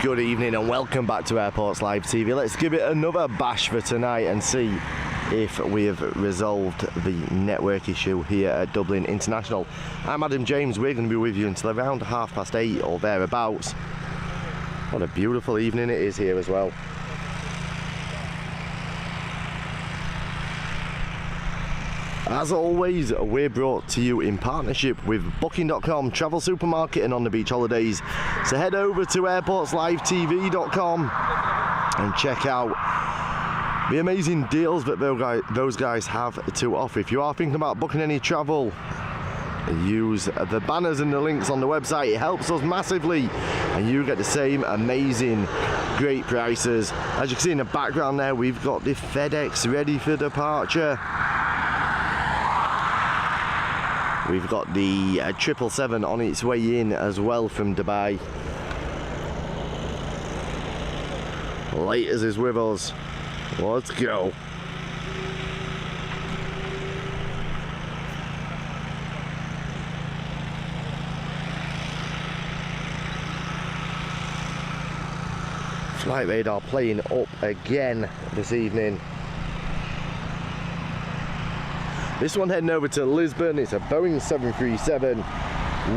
Good evening and welcome back to Airports Live TV. Let's give it another bash for tonight and see if we have resolved the network issue here at Dublin International. I'm Adam James. We're going to be with you until around 8:30 or thereabouts. What a beautiful evening it is here as well. As always, we're brought to you in partnership with Booking.com, Travel Supermarket and On the Beach Holidays. So head over to airportslivetv.com and check out the amazing deals that those guys have to offer. If you are thinking about booking any travel, use the banners and the links on the website. It helps us massively and you get the same amazing great prices. As you can see in the background there, we've got the FedEx ready for departure. We've got the 777 on its way in as well from Dubai. Laters is with us. Let's go. Flight radar playing up again this evening. This one heading over to Lisbon. It's a Boeing 737.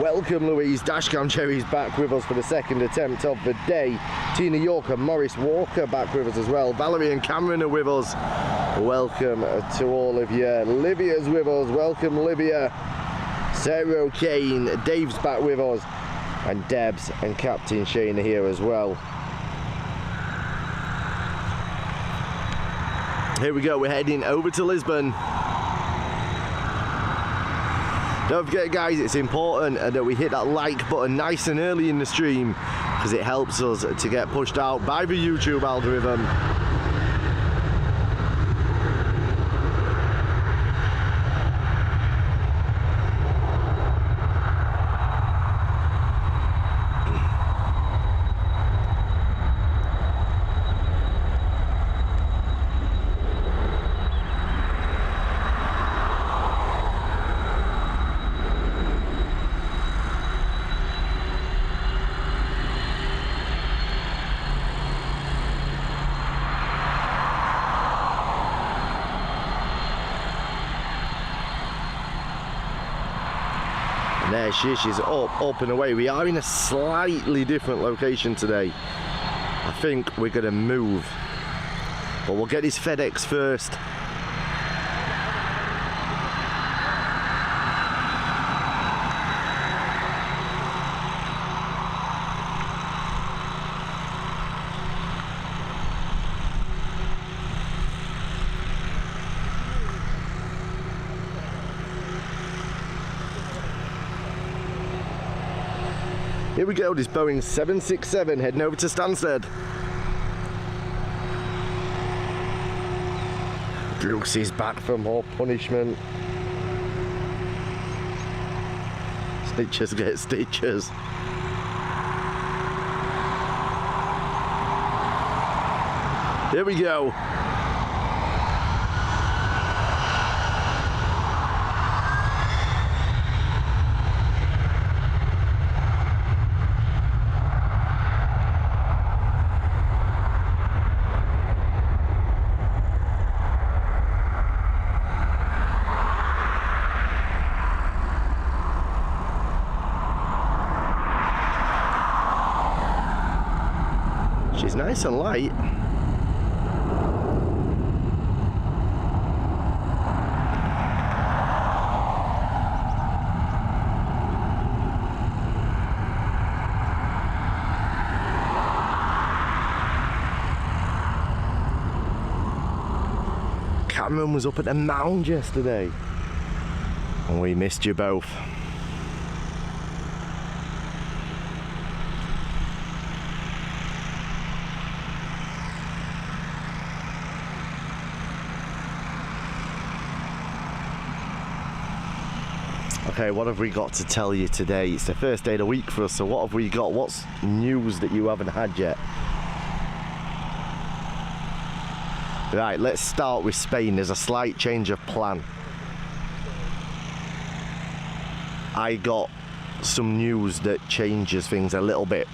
Welcome Louise. Dashcam Cherry's back with us for the second attempt of the day. Tina York and Morris Walker back with us as well. Valerie and Cameron are with us. Welcome to all of you. Livia's with us. Welcome Livia. Sarah O'Kane. Dave's back with us. And Debs and Captain Shane are here as well. Here we go. We're heading over to Lisbon. Don't forget guys, it's important that we hit that like button nice and early in the stream because it helps us to get pushed out by the YouTube algorithm. There she is, she's up and away. We are in a slightly different location today. I think we're going to move. But we'll get this FedEx first. Here we go, this Boeing 767 heading over to Stansted. Brooks is back for more punishment. Stitches get stitches. Here we go. She's nice and light. Cameron was up at the mound yesterday and we missed you both. Okay, what have we got to tell you today? It's the first day of the week for us, so what have we got? What's news that you haven't had yet? Right, let's start with Spain. There's a slight change of plan. I got some news that changes things a little bit.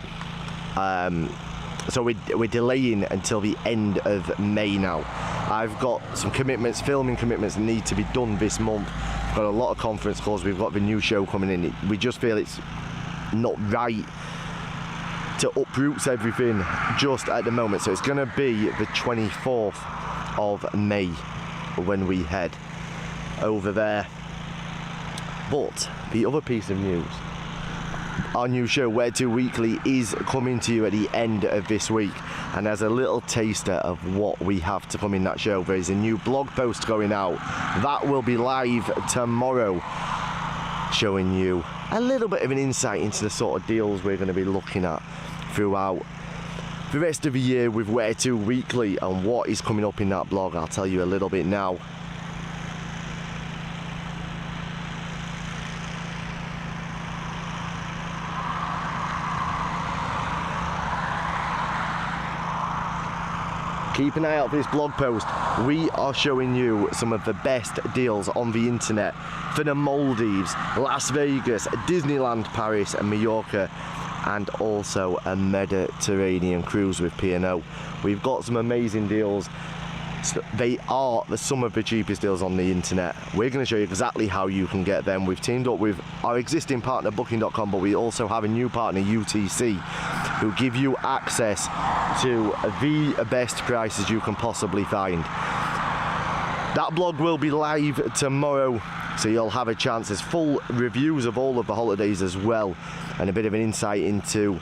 So we're delaying until the end of May now. I've got some commitments, filming commitments that need to be done this month. I've got a lot of conference calls. We've got the new show coming in. We just feel it's not right to uproot everything just at the moment. So it's going to be the 24th of May when we head over there. But the other piece of news, our new show, Where To Weekly, is coming to you at the end of this week. And as a little taster of what we have to come in that show, there is a new blog post going out. That will be live tomorrow, showing you a little bit of an insight into the sort of deals we're going to be looking at throughout the rest of the year with Where To Weekly, and what is coming up in that blog. I'll tell you a little bit now. Keep an eye out for this blog post. We are showing you some of the best deals on the internet for the Maldives, Las Vegas, Disneyland Paris and Mallorca, and also a Mediterranean cruise with P&O. We've got some amazing deals. They are some of the cheapest deals on the internet. We're going to show you exactly how you can get them. We've teamed up with our existing partner Booking.com, but we also have a new partner, UTC, who give you access to the best prices you can possibly find. That blog will be live tomorrow, so you'll have a chance. There's full reviews of all of the holidays as well, and a bit of an insight into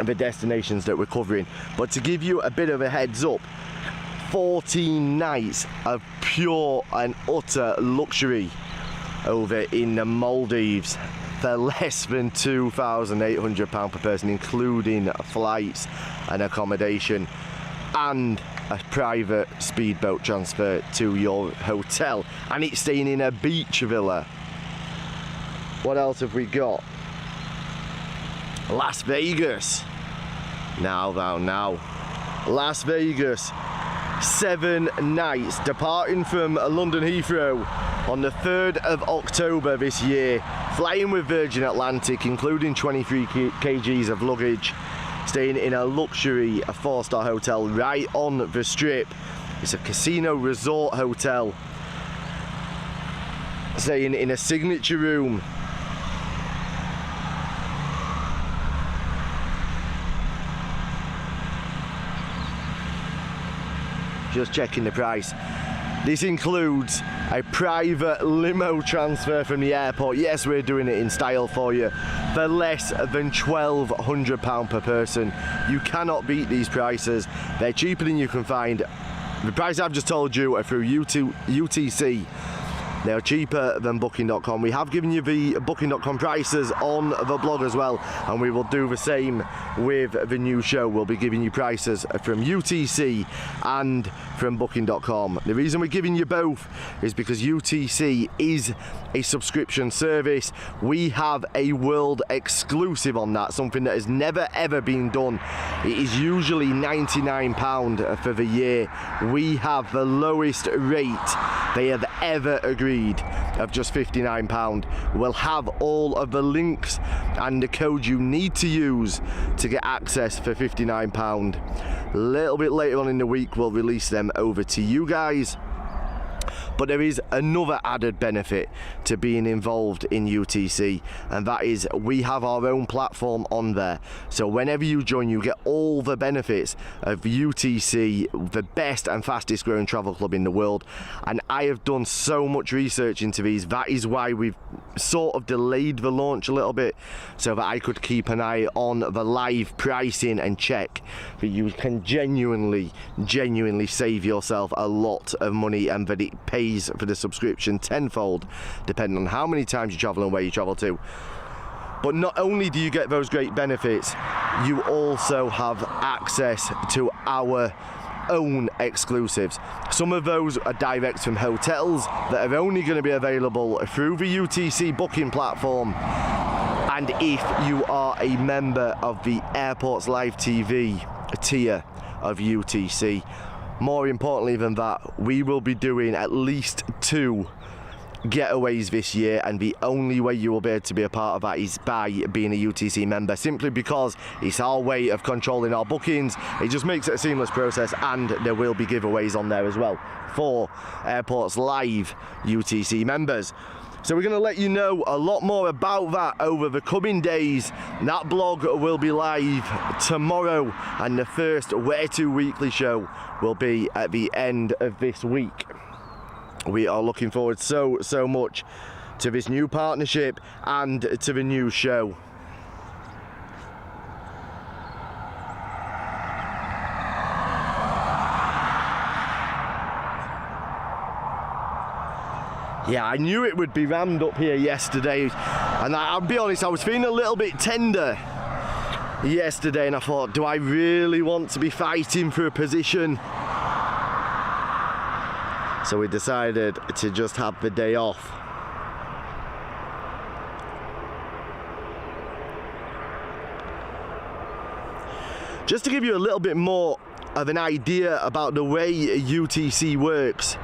the destinations that we're covering. But to give you a bit of a heads up, 14 nights of pure and utter luxury over in the Maldives for less than £2,800 per person, including flights and accommodation and a private speedboat transfer to your hotel, and it's staying in a beach villa. What else have we got? Las Vegas. Now Las Vegas, 7 nights, departing from London Heathrow on the 3rd of October this year, flying with Virgin Atlantic, including 23 kgs of luggage, staying in a luxury 4-star hotel right on the Strip. It's a casino resort hotel, staying in a signature room. Just checking the price. This includes a private limo transfer from the airport. Yes, we're doing it in style for you for less than £1,200 per person. You cannot beat these prices. They're cheaper than you can find. The price I've just told you are through UTC. They're cheaper than Booking.com. We have given you the Booking.com prices on the blog as well, and we will do the same with the new show. We'll be giving you prices from UTC and from Booking.com. The reason we're giving you both is because UTC is a subscription service. We have a world exclusive on that, something that has never ever been done. It is usually £99 for the year. We have the lowest rate they have ever agreed of just £59. We'll have all of the links and the code you need to use to get access for £59. A little bit later on in the week we'll release them over to you guys. But there is another added benefit to being involved in UTC, and that is we have our own platform on there. So whenever you join, you get all the benefits of UTC, the best and fastest growing travel club in the world. And I have done so much research into these. That is why we've sort of delayed the launch a little bit, so that I could keep an eye on the live pricing and check that you can genuinely save yourself a lot of money, and that it pays for the subscription tenfold depending on how many times you travel and where you travel to. But not only do you get those great benefits, you also have access to our own exclusives. Some of those are direct from hotels that are only going to be available through the UTC booking platform. And if you are a member of the Airports Live TV tier of UTC, more importantly than that, we will be doing at least 2 getaways this year, and the only way you will be able to be a part of that is by being a UTC member, simply because it's our way of controlling our bookings. It just makes it a seamless process, and there will be giveaways on there as well for Airports Live UTC members. So we're going to let you know a lot more about that over the coming days. That blog will be live tomorrow, and the first Where To Weekly show will be at the end of this week. We are looking forward so much to this new partnership and to the new show. Yeah, I knew it would be rammed up here yesterday, and I'll be honest, I was feeling a little bit tender yesterday, and I thought, do I really want to be fighting for a position? So we decided to just have the day off. Just to give you a little bit more of an idea about the way UTC works.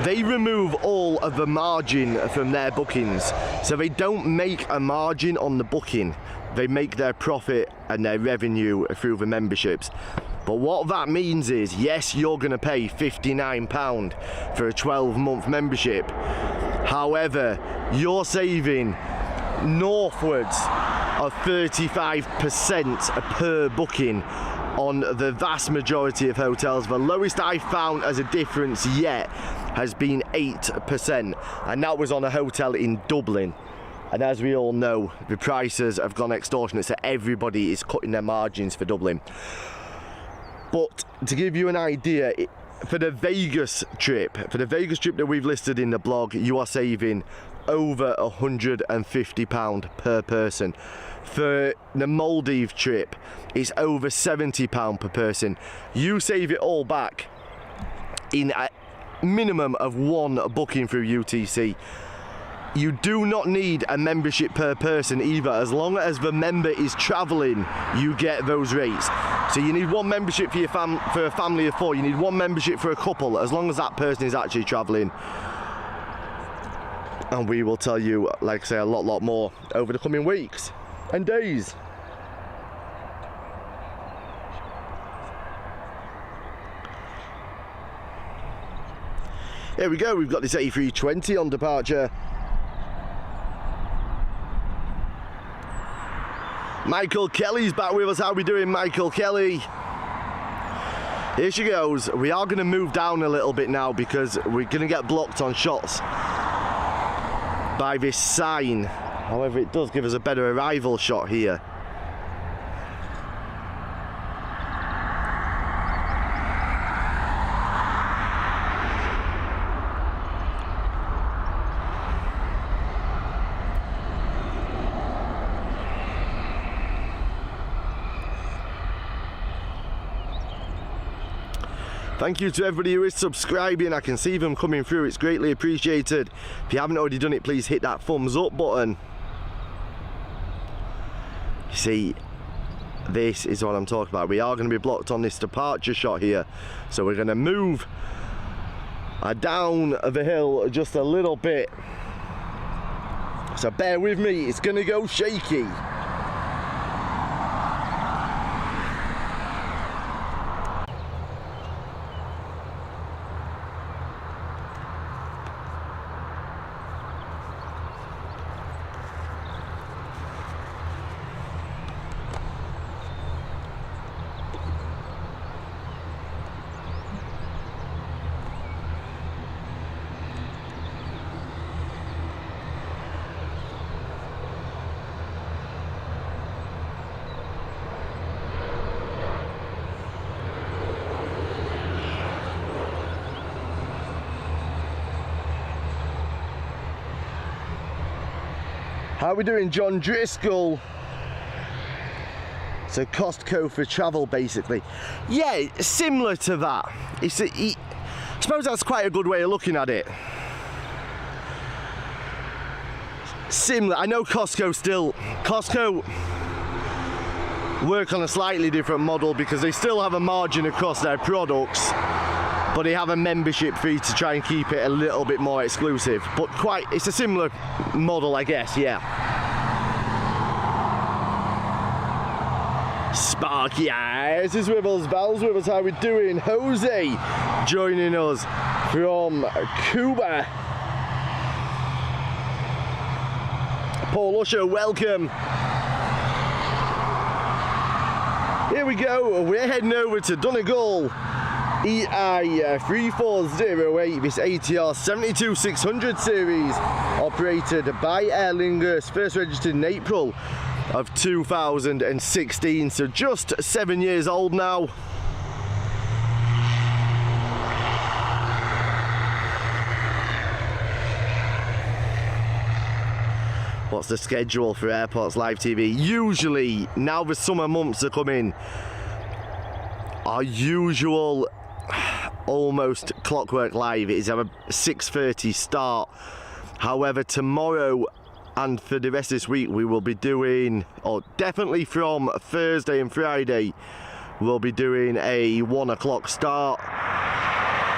They remove all of the margin from their bookings. So they don't make a margin on the booking. They make their profit and their revenue through the memberships. But what that means is, yes, you're going to pay £59 for a 12-month membership. However, you're saving northwards of 35% per booking on the vast majority of hotels. The lowest I found as a difference yet has been 8%, and that was on a hotel in Dublin. And as we all know, the prices have gone extortionate, so everybody is cutting their margins for Dublin. But to give you an idea, for the Vegas trip that we've listed in the blog, you are saving over £150 per person. For the Maldives trip, it's over £70 per person. You save it all back in a minimum of one booking through UTC. You do not need a membership per person either. As long as the member is traveling, you get those rates. So you need one membership for for a family of 4. You need one membership for a couple, as long as that person is actually traveling. And we will tell you, like I say, a lot more over the coming weeks and days. Here we go, we've got this A320 on departure. Michael Kelly's back with us. How are we doing, Michael Kelly? Here she goes. We are going to move down a little bit now because we're going to get blocked on shots by this sign. However, it does give us a better arrival shot here. Thank you to everybody who is subscribing. I can see them coming through. It's greatly appreciated. If you haven't already done it, please hit that thumbs up button. You see, this is what I'm talking about. We are going to be blocked on this departure shot here. So we're going to move down the hill just a little bit. So bear with me, it's going to go shaky. How are we doing, John Driscoll? So Costco for travel, basically. Yeah, similar to that. I suppose that's quite a good way of looking at it. Similar. I know Costco work on a slightly different model because they still have a margin across their products. but they have a membership fee to try and keep it a little bit more exclusive. But it's a similar model, I guess, yeah. Sparky Eyes is with us, Val's with us, how we doing? Jose joining us from Cuba. Paul Usher, welcome. Here we go, we're heading over to Donegal, EI3408, this ATR 72600 series, operated by Aer Lingus, first registered in April of 2016, so just 7 years old now. What's the schedule for Airports Live TV? Usually, now the summer months are coming, our usual almost clockwork live is a 6:30 start. However, tomorrow and for the rest of this week we will be doing, or definitely from Thursday and Friday, we'll be doing a 1 o'clock start.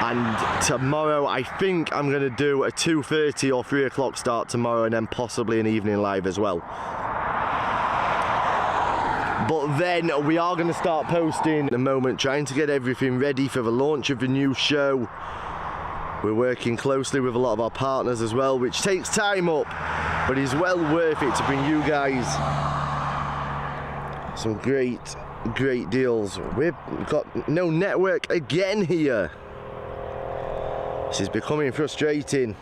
And tomorrow I think I'm going to do a 2:30 or 3 o'clock start tomorrow, and then possibly an evening live as well. But then we are going to start posting in a moment, trying to get everything ready for the launch of the new show. We're working closely with a lot of our partners as well, which takes time up, but is well worth it to bring you guys some great deals. We've got no network again here. This is becoming frustrating.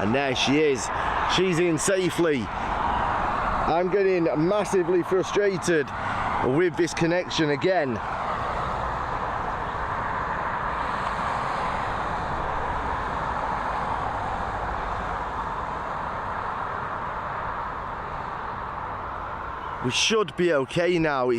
And there she is, she's in safely. I'm getting massively frustrated with this connection again. We should be okay now.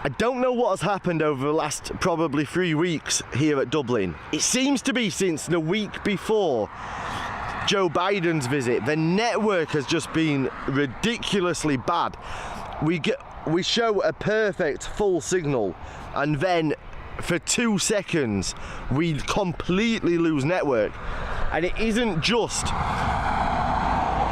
I don't know what has happened over the last probably 3 weeks here at Dublin. It seems to be since the week before Joe Biden's visit. The network has just been ridiculously bad. We show a perfect full signal, and then for 2 seconds we completely lose network. And it isn't just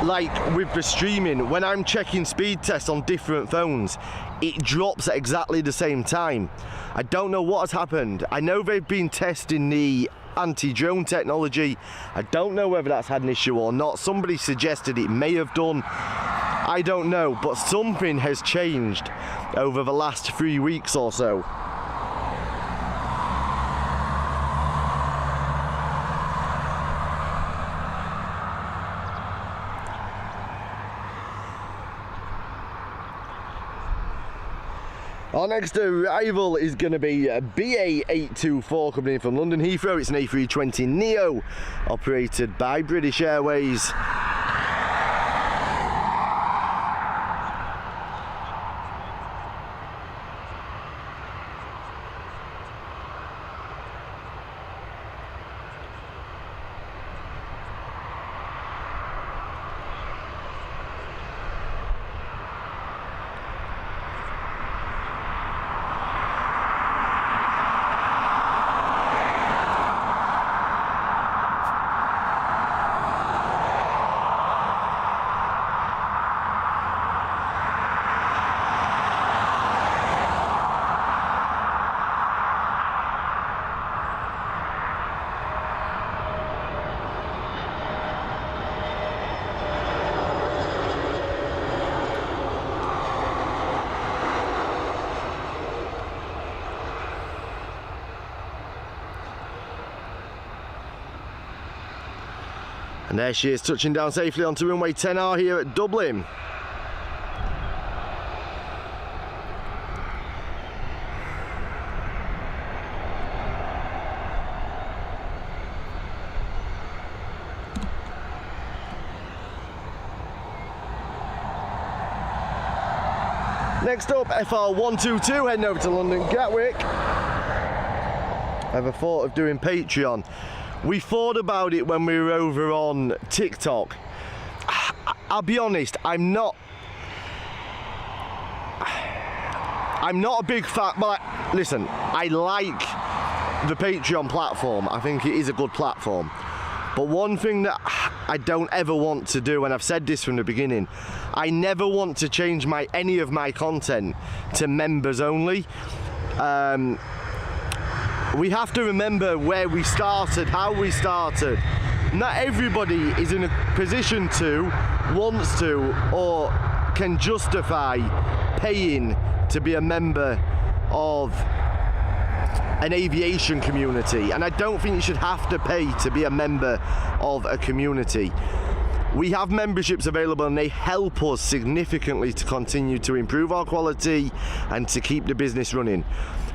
like with the streaming. When I'm checking speed tests on different phones, it drops at exactly the same time. I don't know what has happened. I know they've been testing the anti-drone technology. I don't know whether that's had an issue or not. Somebody suggested it may have done. I don't know, but something has changed over the last 3 weeks or so. Our next arrival is going to be BA824 coming in from London Heathrow. It's an A320neo operated by British Airways. And there she is, touching down safely onto runway 10R here at Dublin. Next up, FR122 heading over to London Gatwick. Ever thought of doing Patreon? We thought about it when we were over on TikTok. I'll be honest, I'm not a big fan. But listen, I like the Patreon platform. I think it is a good platform. But one thing that I don't ever want to do, and I've said this from the beginning, I never want to change any of my content to members only. We have to remember where we started, how we started. Not everybody is in a position to, wants to, or can justify paying to be a member of an aviation community, and I don't think you should have to pay to be a member of a community. We have memberships available and they help us significantly to continue to improve our quality and to keep the business running.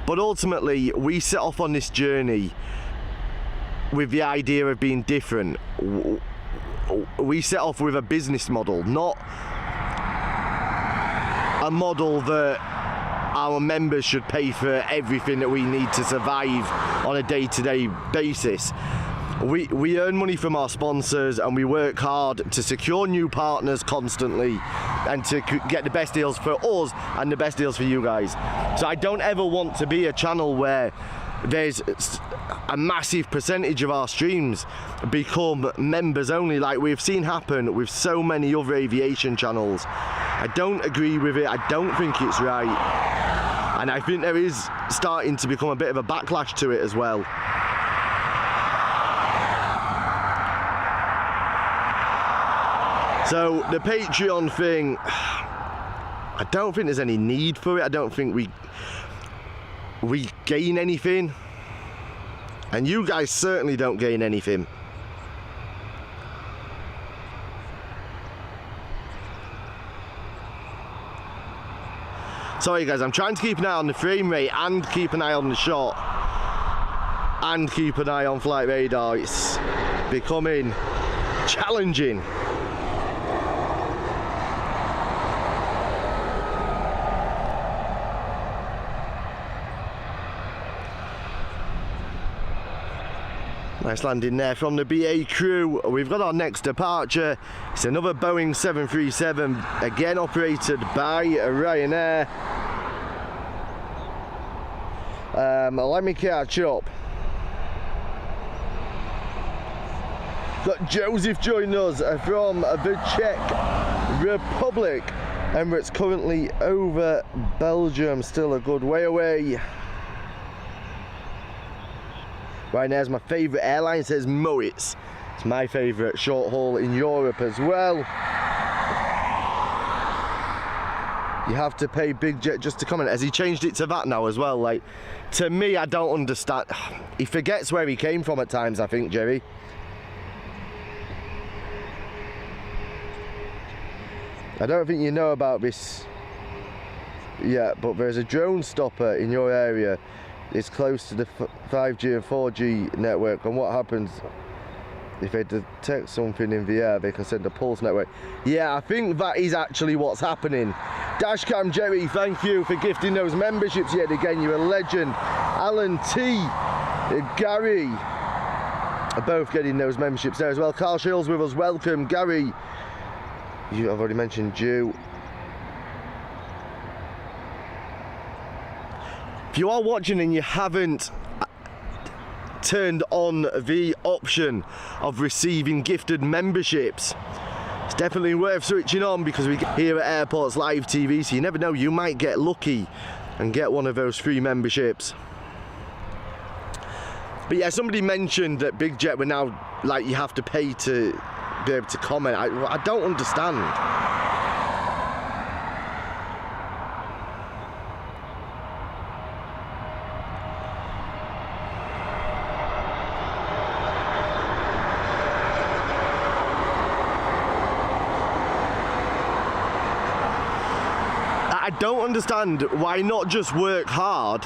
But ultimately, we set off on this journey with the idea of being different. We set off with a business model, not a model that our members should pay for everything that we need to survive on a day-to-day basis. We earn money from our sponsors and we work hard to secure new partners constantly and to get the best deals for us and the best deals for you guys. So I don't ever want to be a channel where there's a massive percentage of our streams become members only, like we've seen happen with so many other aviation channels. I don't agree with it. I don't think it's right. And I think there is starting to become a bit of a backlash to it as well. So the Patreon thing, I don't think there's any need for it. I don't think we gain anything. And you guys certainly don't gain anything. Sorry guys, I'm trying to keep an eye on the frame rate and keep an eye on the shot and keep an eye on flight radar. It's becoming challenging. Nice landing there from the BA crew. We've got our next departure. It's another Boeing 737, again operated by Ryanair. Let me catch up. Got Joseph joining us from the Czech Republic. Emirates currently over Belgium, still a good way away. Ryanair's my favourite airline, it says Moitz. It's my favourite short haul in Europe as well. You have to pay Big Jet just to comment. Has he changed it to that now as well? Like, to me, I don't understand. He forgets where he came from at times, I think, Jerry. I don't think you know about this yet, but there's a drone stopper in your area. It's close to the 5G and 4G network, and what happens if they detect something in the air, they can send a pulse network. Yeah, I think that is actually what's happening. Dashcam Jerry, thank you for gifting those memberships yet again. You're a legend. Alan T, Gary are both getting those memberships there as well. Carl Shill's with us, welcome. Gary, I've already mentioned you. If you are watching and you haven't turned on the option of receiving gifted memberships, it's definitely worth switching on, because we get here at Airports Live TV, so you never know, you might get lucky and get one of those free memberships. But yeah, somebody mentioned that Big Jet were now, like, you have to pay to be able to comment. I don't understand. don't understand why not just work hard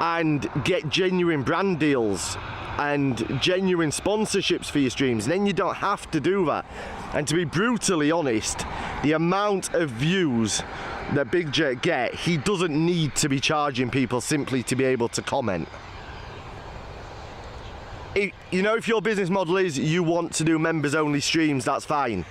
and get genuine brand deals and genuine sponsorships for your streams. Then you don't have to do that. And to be brutally honest, the amount of views that Big Jet get, he doesn't need to be charging people simply to be able to comment. You know, if your business model is you want to do members only streams, that's fine,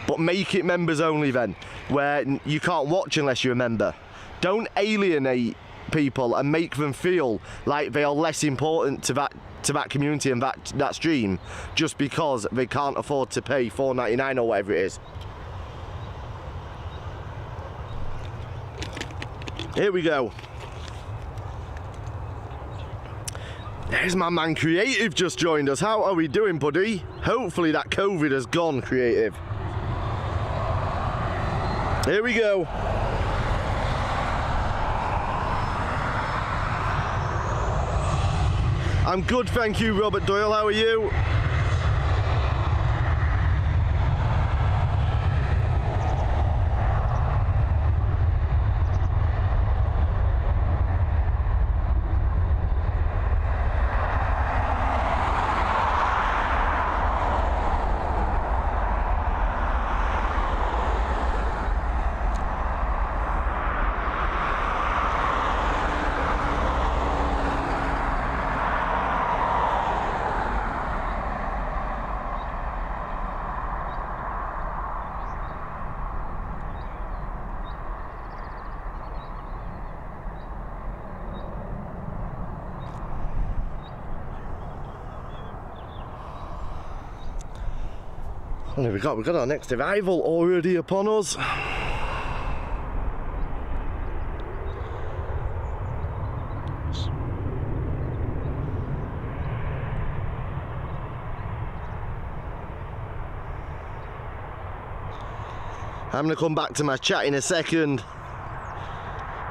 but make it members only then, where you can't watch unless you're a member. Don't alienate people and make them feel like they are less important to that community and that stream just because they can't afford to pay $4.99 or whatever it is. Here we go. There's my man Creative just joined us. How are we doing, buddy? Hopefully that COVID has gone, Creative. Here we go. I'm good, thank you, Robert Doyle. How are you? And we got our next arrival already upon us. I'm going to come back to my chat in a second.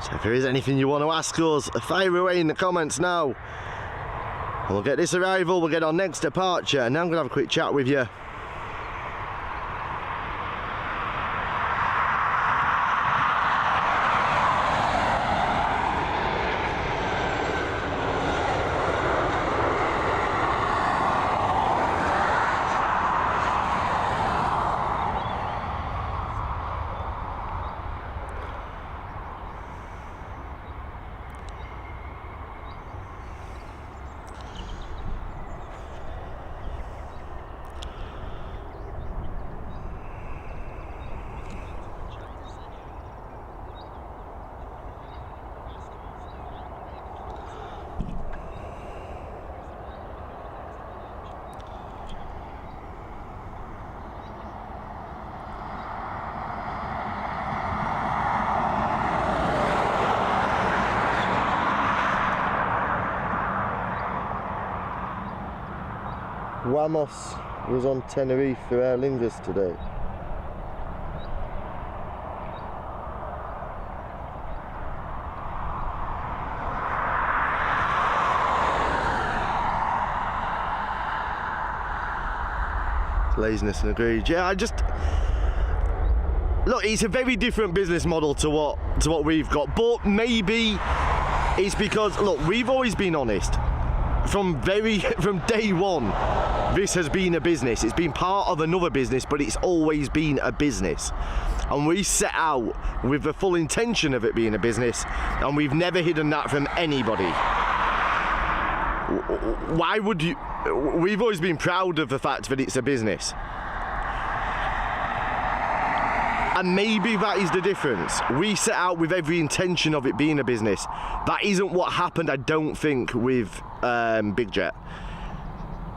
So if there is anything you want to ask us, fire away in the comments now. And we'll get this arrival, we'll get our next departure, and now I'm going to have a quick chat with you. Wamos was on Tenerife for Aer Lingus today. Laziness and agreed. Yeah, look, it's a very different business model to what we've got, but maybe it's because, look, we've always been honest. From day one, this has been a business. It's been part of another business, but it's always been a business. And we set out with the full intention of it being a business, and we've never hidden that from anybody. Why would you? We've always been proud of the fact that it's a business. And maybe that is the difference. We set out with every intention of it being a business. That isn't what happened, I don't think, with Big Jet.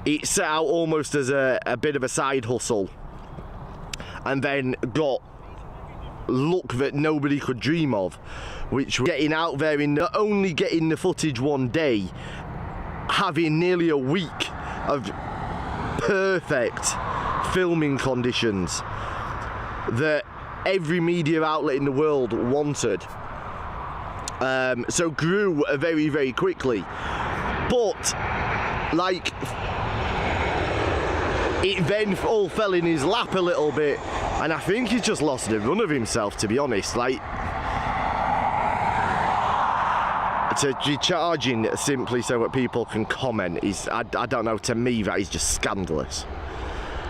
It set out almost as a bit of a side hustle, and then got luck that nobody could dream of, which was getting out there in not only getting the footage one day, having nearly a week of perfect filming conditions that every media outlet in the world wanted. So grew very, very quickly. But, like, it then all fell in his lap a little bit, and I think he's just lost the run of himself, to be honest. Like, to be charging simply so that people can comment is, I don't know, to me that is just scandalous.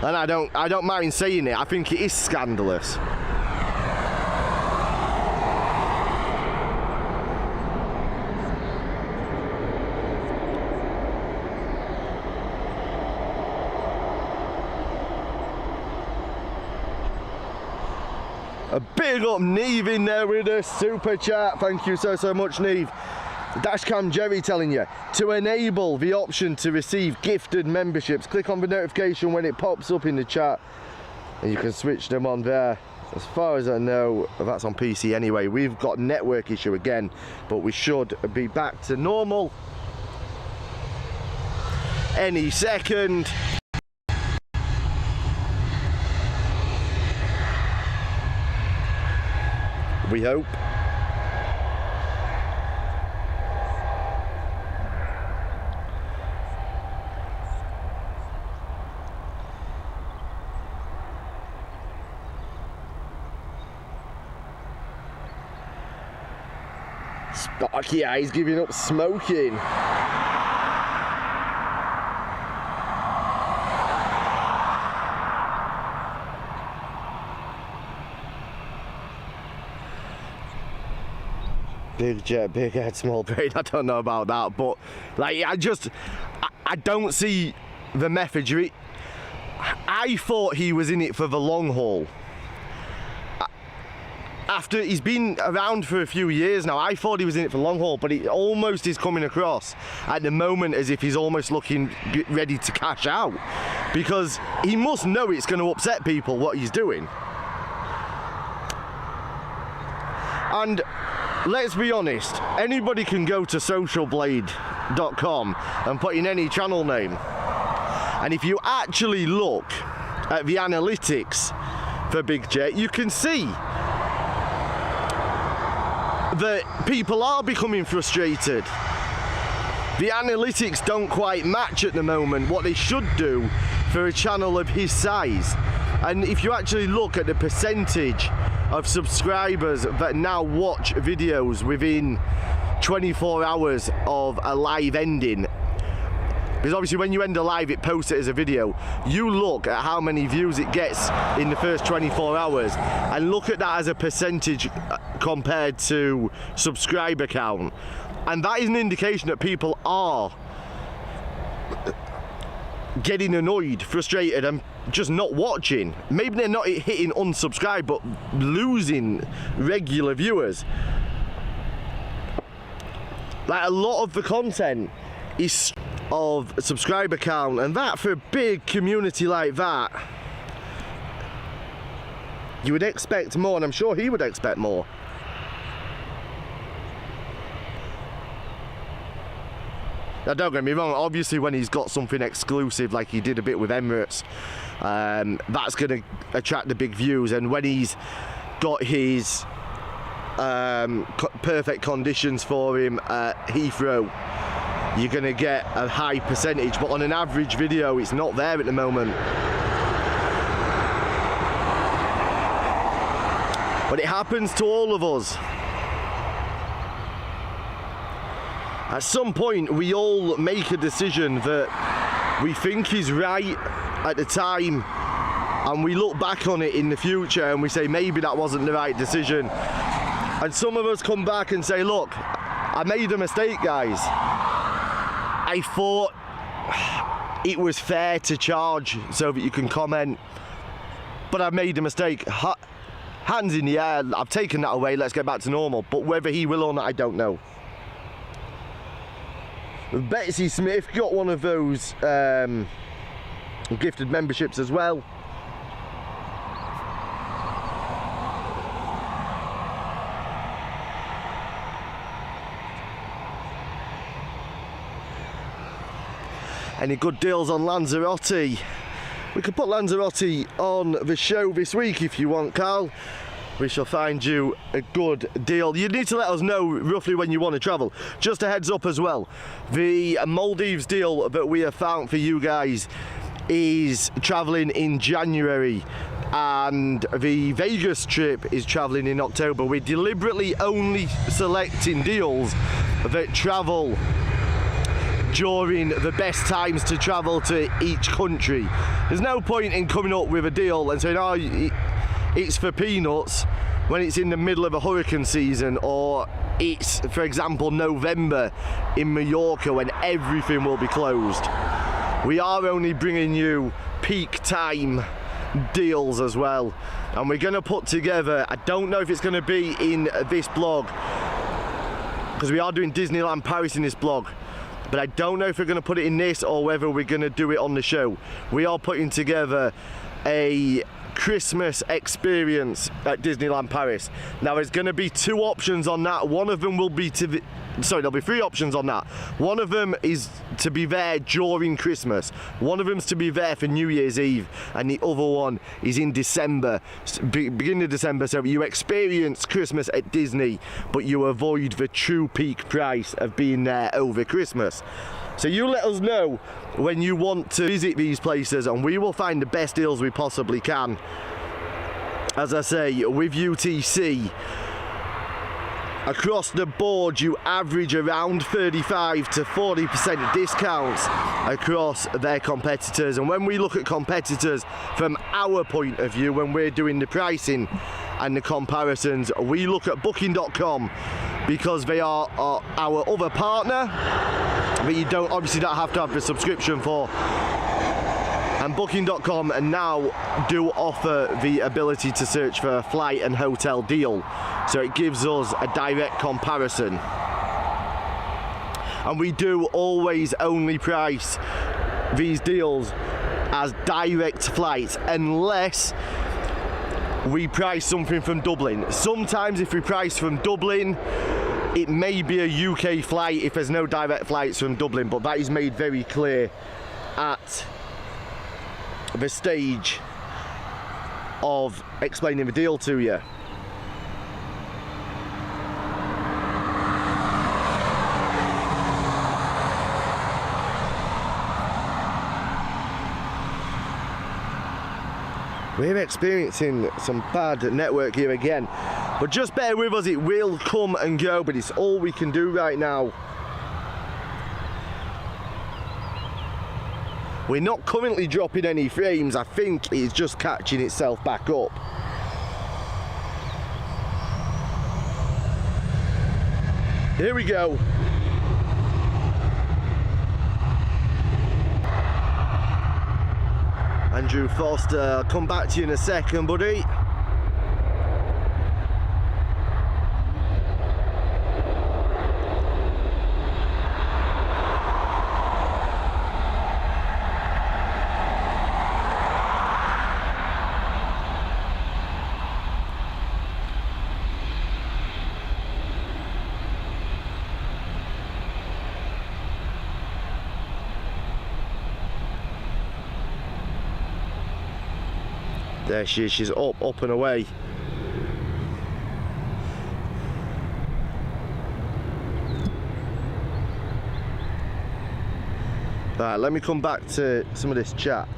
And I don't mind saying it, I think it is scandalous. A big up Neve in there with a super chat. Thank you so much, Neve. Dashcam Jerry telling you to enable the option to receive gifted memberships. Click on the notification when it pops up in the chat and you can switch them on there. As far as I know, that's on PC anyway. We've got network issue again, but we should be back to normal any second. We hope. Sparky Eyes giving up smoking. Big jet, big head, small brain. I don't know about that, but like, I don't see the method. I thought he was in it for the long haul. After he's been around for a few years now, I thought he was in it for the long haul, but it almost is coming across at the moment as if he's almost looking ready to cash out, because he must know it's going to upset people what he's doing. And let's be honest, anybody can go to socialblade.com and put in any channel name, and if you actually look at the analytics for Big Jet, you can see that people are becoming frustrated. The analytics don't quite match at the moment what they should do for a channel of his size. And if you actually look at the percentage of subscribers that now watch videos within 24 hours of a live ending, because obviously when you end a live it posts it as a video, you look at how many views it gets in the first 24 hours and look at that as a percentage compared to subscriber count, and that is an indication that people are getting annoyed, frustrated, and just not watching. Maybe they're not hitting unsubscribe, but losing regular viewers. Like, a lot of the content is of subscriber count, and that for a big community like that, you would expect more, and I'm sure he would expect more. Now don't get me wrong, obviously when he's got something exclusive like he did a bit with Emirates, that's going to attract the big views, and when he's got his perfect conditions for him at Heathrow, you're going to get a high percentage, but on an average video it's not there at the moment. But it happens to all of us. At some point we all make a decision that we think is right at the time, and we look back on it in the future and we say maybe that wasn't the right decision, and some of us come back and say, look, I made a mistake, guys. I thought it was fair to charge so that you can comment, but I made a mistake. Hands in the air, I've taken that away, let's get back to normal. But whether he will or not, I don't know. Betsy Smith got one of those gifted memberships as well. Any good deals on Lanzarote? We could put Lanzarote on the show this week if you want, Carl. We shall find you a good deal. You need to let us know roughly when you want to travel. Just a heads up as well, the Maldives deal that we have found for you guys is traveling in January, and the Vegas trip is traveling in October. We're deliberately only selecting deals that travel during the best times to travel to each country. There's no point in coming up with a deal and saying, oh, it's for peanuts, when it's in the middle of a hurricane season, or it's, for example, November in Mallorca when everything will be closed. We are only bringing you peak time deals as well, and we're going to put together, I don't know if it's going to be in this blog, because we are doing Disneyland Paris in this blog, but I don't know if we're going to put it in this or whether we're going to do it on the show. We are putting together a Christmas experience at Disneyland Paris. Now there's going to be two options on that. One of them will be there'll be three options on that. One of them is to be there during Christmas, one of them's to be there for New Year's Eve, and the other one is in December, beginning of December, so you experience Christmas at Disney but you avoid the true peak price of being there over Christmas. So you let us know when you want to visit these places and we will find the best deals we possibly can. As I say, with UTC, across the board you average around 35 to 40% discounts across their competitors, and when we look at competitors from our point of view, when we're doing the pricing and the comparisons, we look at Booking.com because they are our other partner that you obviously don't have to have a subscription for. And Booking.com now do offer the ability to search for a flight and hotel deal, so it gives us a direct comparison. And we do always only price these deals as direct flights unless we price something from Dublin. Sometimes if we price from Dublin, it may be a UK flight if there's no direct flights from Dublin, but that is made very clear at the stage of explaining the deal to you. We're experiencing some bad network here again, but just bear with us, it will come and go, but it's all we can do right now. We're not currently dropping any frames, I think it's just catching itself back up. Here we go. Andrew Foster, I'll come back to you in a second, buddy. There she is, she's up and away. Right, let me come back to some of this chat.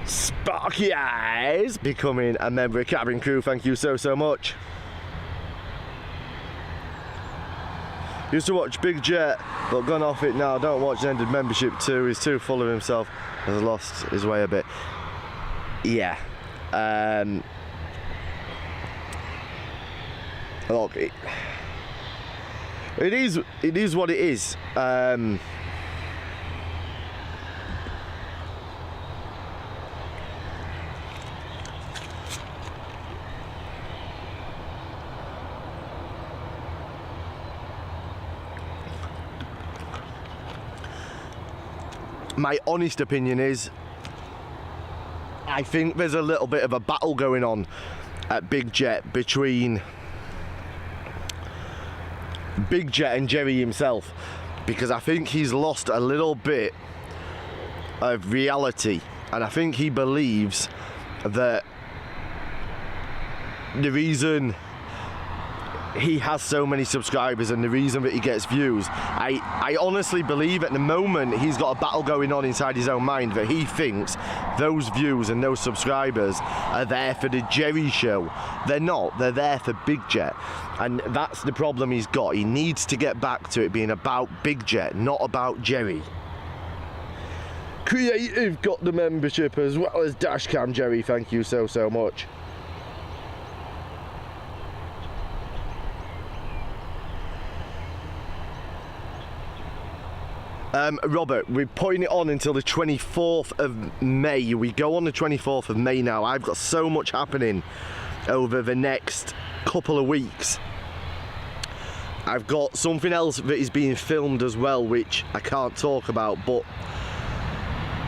Sparky Eyes becoming a member of cabin crew, thank you so much. Used to watch Big Jet, but gone off it now. Don't watch the ended membership too. He's too full of himself. Has lost his way a bit. Yeah. Look, it is what it is. My honest opinion is, I think there's a little bit of a battle going on at Big Jet between Big Jet and Jerry himself, because I think he's lost a little bit of reality, and I think he believes that the reason he has so many subscribers and the reason that he gets views, I honestly believe at the moment he's got a battle going on inside his own mind that he thinks those views and those subscribers are there for the Jerry show. They're not. They're there for Big Jet. And that's the problem he's got. He needs to get back to it being about Big Jet, not about Jerry. Creative got the membership as well as Dashcam Jerry. Thank you so much. Robert, we're putting it on until the 24th of May. We go on the 24th of May now. I've got so much happening over the next couple of weeks. I've got something else that is being filmed as well, which I can't talk about, but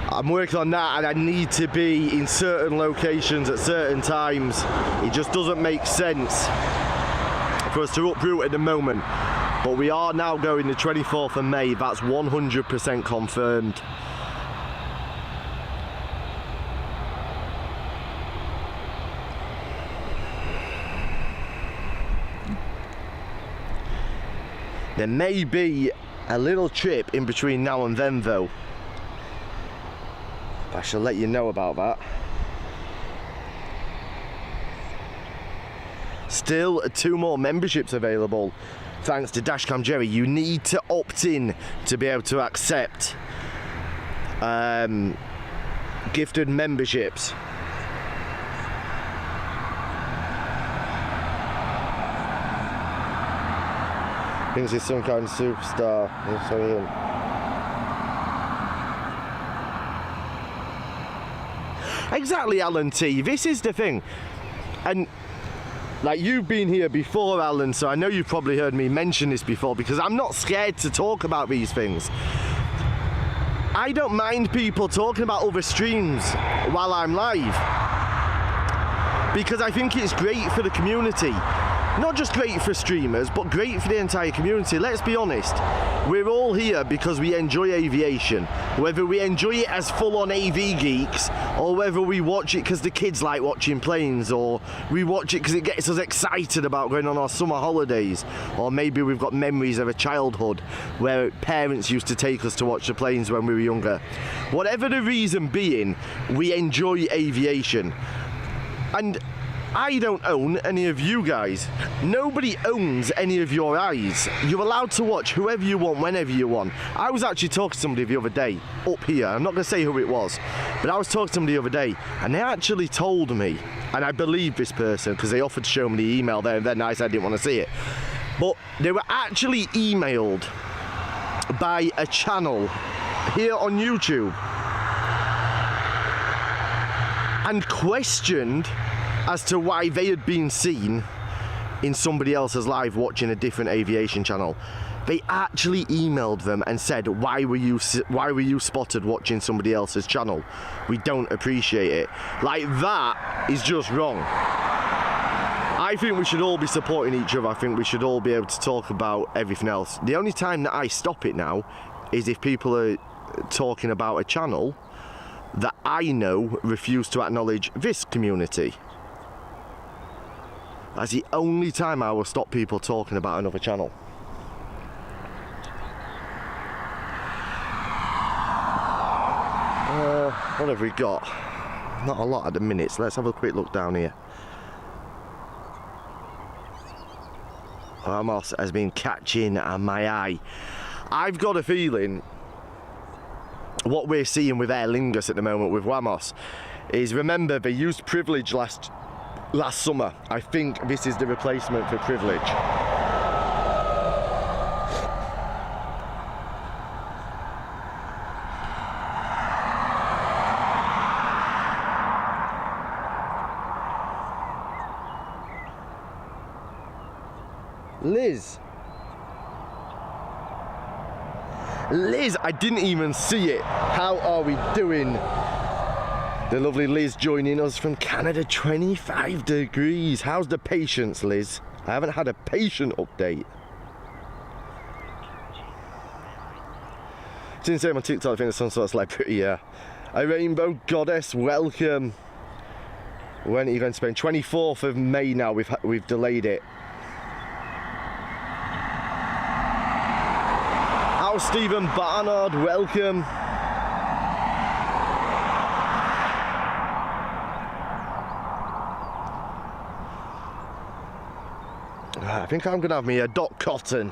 I'm working on that, and I need to be in certain locations at certain times. It just doesn't make sense for us to uproot at the moment. But we are now going the 24th of May, that's 100% confirmed. There may be a little trip in between now and then though. I shall let you know about that. Still 2 more memberships available. Thanks to Dashcam Jerry. You need to opt in to be able to accept gifted memberships. Thinks he's some kind of superstar. Exactly, Alan T. This is the thing. And like, you've been here before, Alan, so I know you've probably heard me mention this before, because I'm not scared to talk about these things. I don't mind people talking about other streams while I'm live, because I think it's great for the community. Not just great for streamers, but great for the entire community. Let's be honest, we're all here because we enjoy aviation. Whether we enjoy it as full-on AV geeks, or whether we watch it because the kids like watching planes, or we watch it because it gets us excited about going on our summer holidays, or maybe we've got memories of a childhood where parents used to take us to watch the planes when we were younger. Whatever the reason being, we enjoy aviation. And I don't own any of you guys. Nobody owns any of your eyes. You're allowed to watch whoever you want, whenever you want. I was actually talking to somebody the other day, up here. I'm not going to say who it was, but I was talking to somebody the other day, and they actually told me, and I believe this person, because they offered to show me the email there and then I said I didn't want to see it. But they were actually emailed by a channel here on YouTube and questioned as to why they had been seen in somebody else's live watching a different aviation channel. They actually emailed them and said, why were you spotted watching somebody else's channel? We don't appreciate it. Like, that is just wrong. I think we should all be supporting each other. I think we should all be able to talk about everything else. The only time that I stop it now is if people are talking about a channel that I know refuse to acknowledge this community. That's the only time I will stop people talking about another channel. What have we got? Not a lot at the minute, so let's have a quick look down here. Ramos has been catching my eye. I've got a feeling what we're seeing with Aer Lingus at the moment with Wamos is, remember, they used Privilege last summer. I think this is the replacement for Privilege. Liz, I didn't even see it. How are we doing? The lovely Liz joining us from Canada, 25 degrees. How's the patience, Liz? I haven't had a patient update. Didn't say on my TikTok, I think it's some sort of celebrity, yeah. A Rainbow Goddess, welcome. When are you going to Spain? 24th of May now, we've delayed it. Hello, Stephen Barnard, welcome. I think I'm going to have me a Doc Cotton.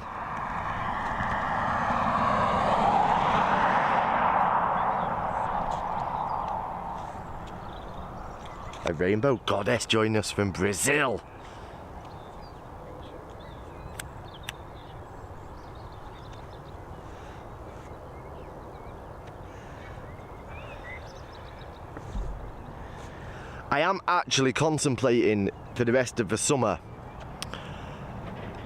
A rainbow goddess joining us from Brazil. I am actually contemplating for the rest of the summer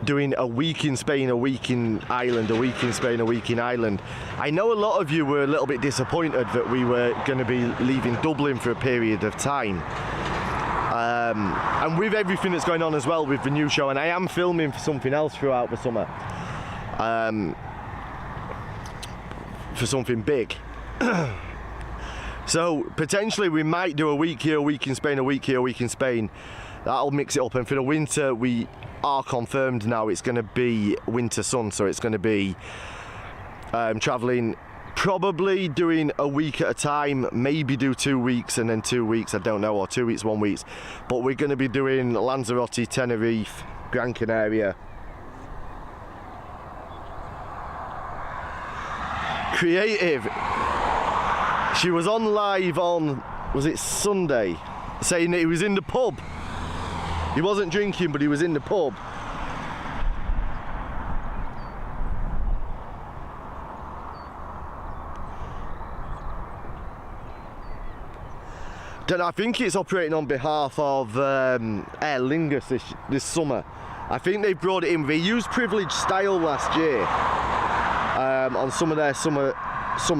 doing a week in Spain, a week in Ireland, a week in Spain, a week in Ireland. I know a lot of you were a little bit disappointed that we were going to be leaving Dublin for a period of time. And with everything that's going on as well with the new show, and I am filming for something else throughout the summer, for something big. So potentially we might do a week here, a week in Spain, a week here, a week in Spain. That'll mix it up, and for the winter we are confirmed now it's going to be winter sun, so it's going to be travelling, probably doing a week at a time, maybe do 2 weeks and then 2 weeks, I don't know, or 2 weeks, 1 week, but we're going to be doing Lanzarote, Tenerife, Gran Canaria. Creative, she was on live on, was it Sunday, saying that he was in the pub. He wasn't drinking, but he was in the pub. I think it's operating on behalf of Aer Lingus this summer. I think they brought it in. They used privileged style last year on some of their summer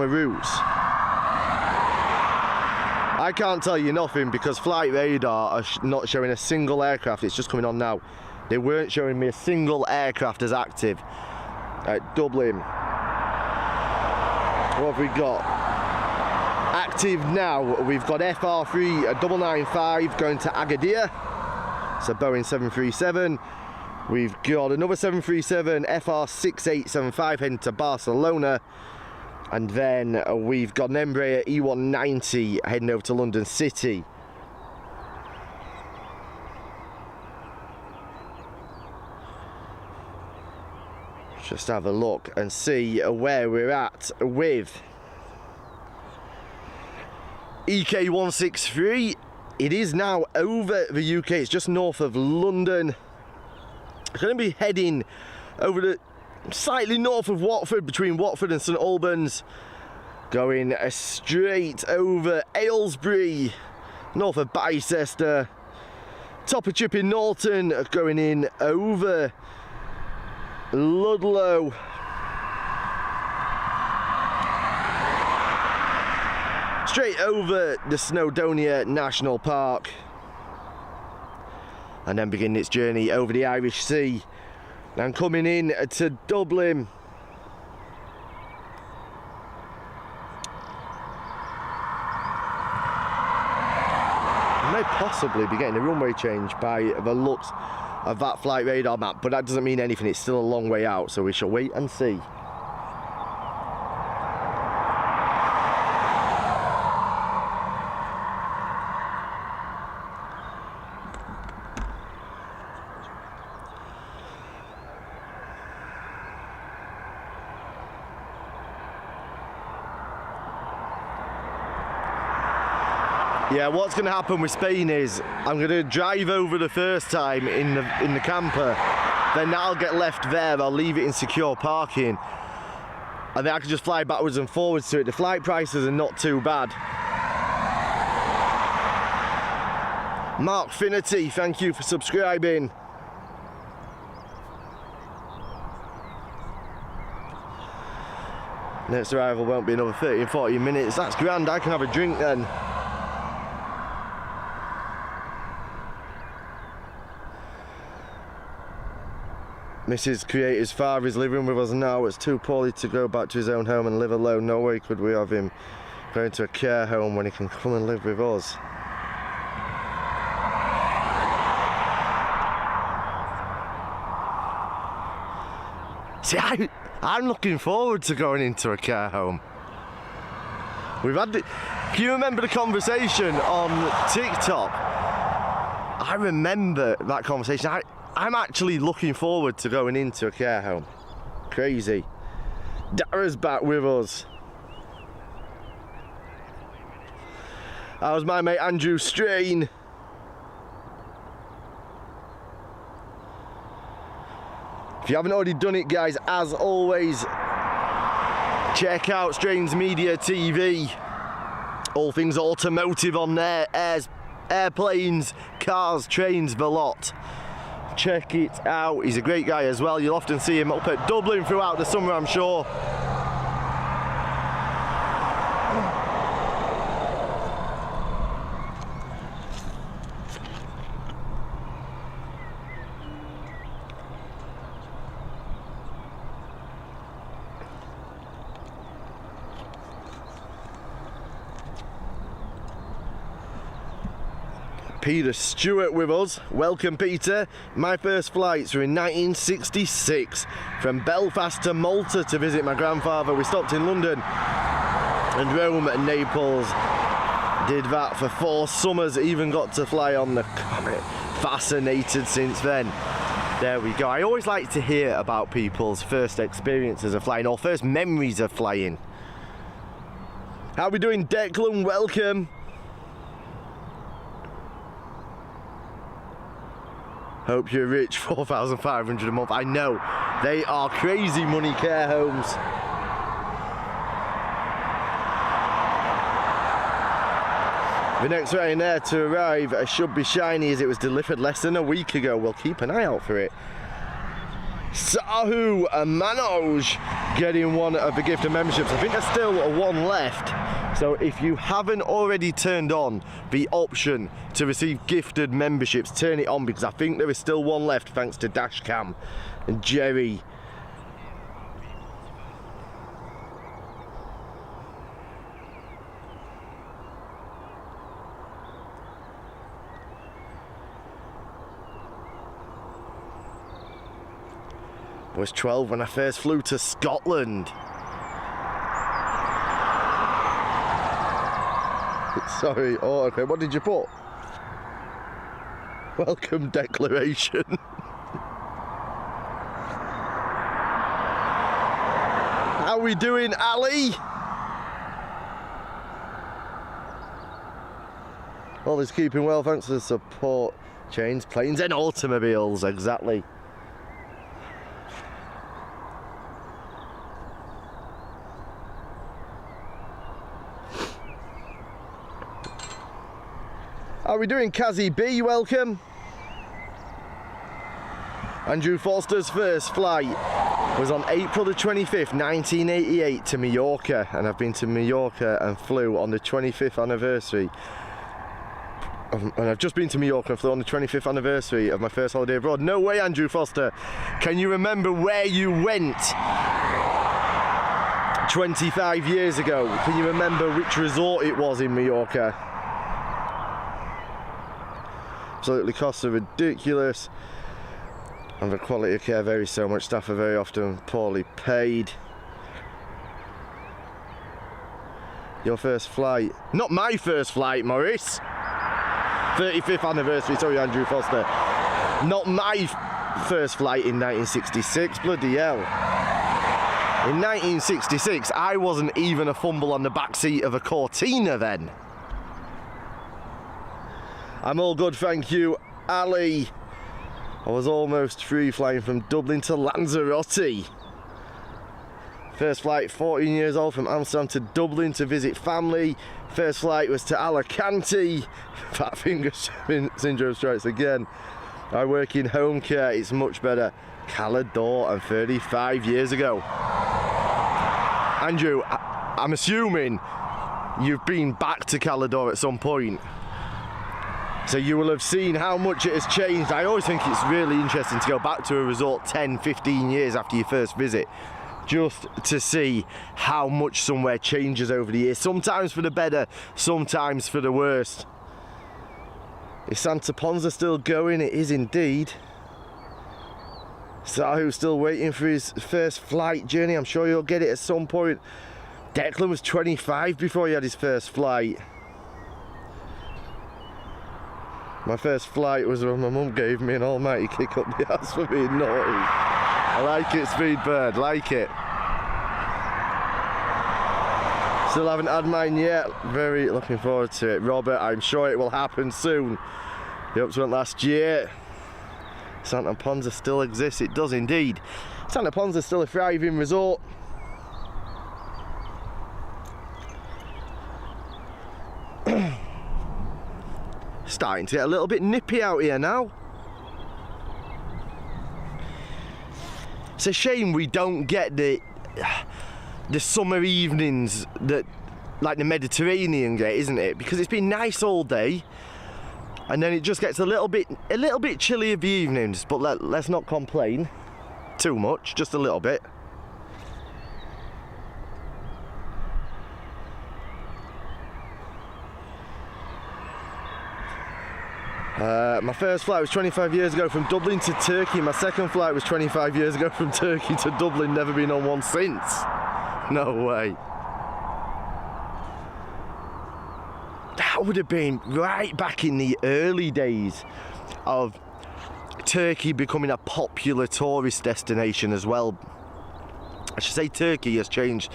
routes. I can't tell you nothing because Flight Radar are not showing a single aircraft. It's just coming on now. They weren't showing me a single aircraft as active at Dublin. What have we got? Active now, we've got FR3 995 going to Agadir. It's a Boeing 737. We've got another 737 FR6875 heading to Barcelona. And then we've got an Embraer E190 heading over to London City. Just have a look and see where we're at with EK163. It is now over the UK. It's just north of London. It's going to be heading over the slightly north of Watford, between Watford and St Albans, going straight over Aylesbury, north of Bicester, top of Chipping Norton, going in over Ludlow, straight over the Snowdonia National Park, and then beginning its journey over the Irish Sea and coming in to Dublin. I may possibly be getting a runway change by the looks of that Flight Radar map, but that doesn't mean anything. It's still a long way out, so we shall wait and see. Yeah, what's going to happen with Spain is I'm going to drive over the first time in the camper, then that'll get left there, I'll leave it in secure parking, and then I can just fly backwards and forwards to it. The flight prices are not too bad. Mark Finity, thank you for subscribing. Next arrival won't be another 30 and 40 minutes. That's grand, I can have a drink then. Mrs. Creator's father is living with us now. It's too poorly to go back to his own home and live alone. No way could we have him going to a care home when he can come and live with us. See, I'm looking forward to going into a care home. We've had the, can you remember the conversation on TikTok? I remember that conversation. I'm actually looking forward to going into a care home. Crazy. Dara's back with us. How's my mate Andrew Strain? If you haven't already done it, guys, as always, check out Strain's Media TV. All things automotive on there. Airplanes, cars, trains, the lot. Check it out. He's a great guy as well. You'll often see him up at Dublin throughout the summer, I'm sure. Peter Stewart with us. Welcome, Peter. My first flights were in 1966 from Belfast to Malta to visit my grandfather. We stopped in London and Rome and Naples. Did that for 4 summers, even got to fly on the Comet. Fascinated since then. There we go. I always like to hear about people's first experiences of flying or first memories of flying. How are we doing, Declan? Welcome. Hope you're rich. 4,500 a month. I know, they are crazy money, care homes. The next Ryanair to arrive should be shiny as it was delivered less than a week ago. We'll keep an eye out for it. Sahu Manoj getting one of the gift of memberships. I think there's still one left. So if you haven't already turned on the option to receive gifted memberships, turn it on, because I think there is still one left thanks to Dashcam and Jerry. I was 12 when I first flew to Scotland. Sorry, oh, okay, what did you put? Welcome declaration. How we doing, Ali? All is keeping well, thanks for the support. Chains, planes and automobiles, exactly. How are we doing, Kazzy B? Welcome. Andrew Foster's first flight was on April the 25th, 1988 to Mallorca, and I've been to Mallorca and flew on the 25th anniversary. And I've just been to Mallorca and flew on the 25th anniversary of my first holiday abroad. No way, Andrew Foster. Can you remember where you went 25 years ago? Can you remember which resort it was in Mallorca? Absolutely, costs are ridiculous, and the quality of care varies so much. Staff are very often poorly paid. Your first flight? Not my first flight, Morris. 35th anniversary, sorry, Andrew Foster. Not my first flight in 1966, bloody hell. In 1966, I wasn't even a fumble on the back seat of a Cortina then. I'm all good, thank you, Ali. I was almost free flying from Dublin to Lanzarote. First flight, 14 years old, from Amsterdam to Dublin to visit family. First flight was to Alicante. Fat finger syndrome strikes again. I work in home care, it's much better. Calador, and 35 years ago. Andrew, I'm assuming you've been back to Calador at some point. So you will have seen how much it has changed. I always think it's really interesting to go back to a resort 10, 15 years after your first visit, just to see how much somewhere changes over the years. Sometimes for the better, sometimes for the worst. Is Santa Ponza still going? It is indeed. Sahu's still waiting for his first flight journey. I'm sure he'll get it at some point. Declan was 25 before he had his first flight. My first flight was when my mum gave me an almighty kick up the ass for being naughty. I like it, Speedbird, like it. Still haven't had mine yet. Very looking forward to it. Robert, I'm sure it will happen soon. The ups went last year. Santa Ponza still exists. It does indeed. Santa Ponza is still a thriving resort. Starting to get a little bit nippy out here now. It's a shame we don't get the summer evenings that like the Mediterranean get, isn't it? Because it's been nice all day, and then it just gets a little bit chilly of the evenings. But let's not complain too much, just a little bit. My first flight was 25 years ago from Dublin to Turkey. My second flight was 25 years ago from Turkey to Dublin. Never been on one since. No way. That would have been right back in the early days of Turkey becoming a popular tourist destination as well. I should say Turkey has changed.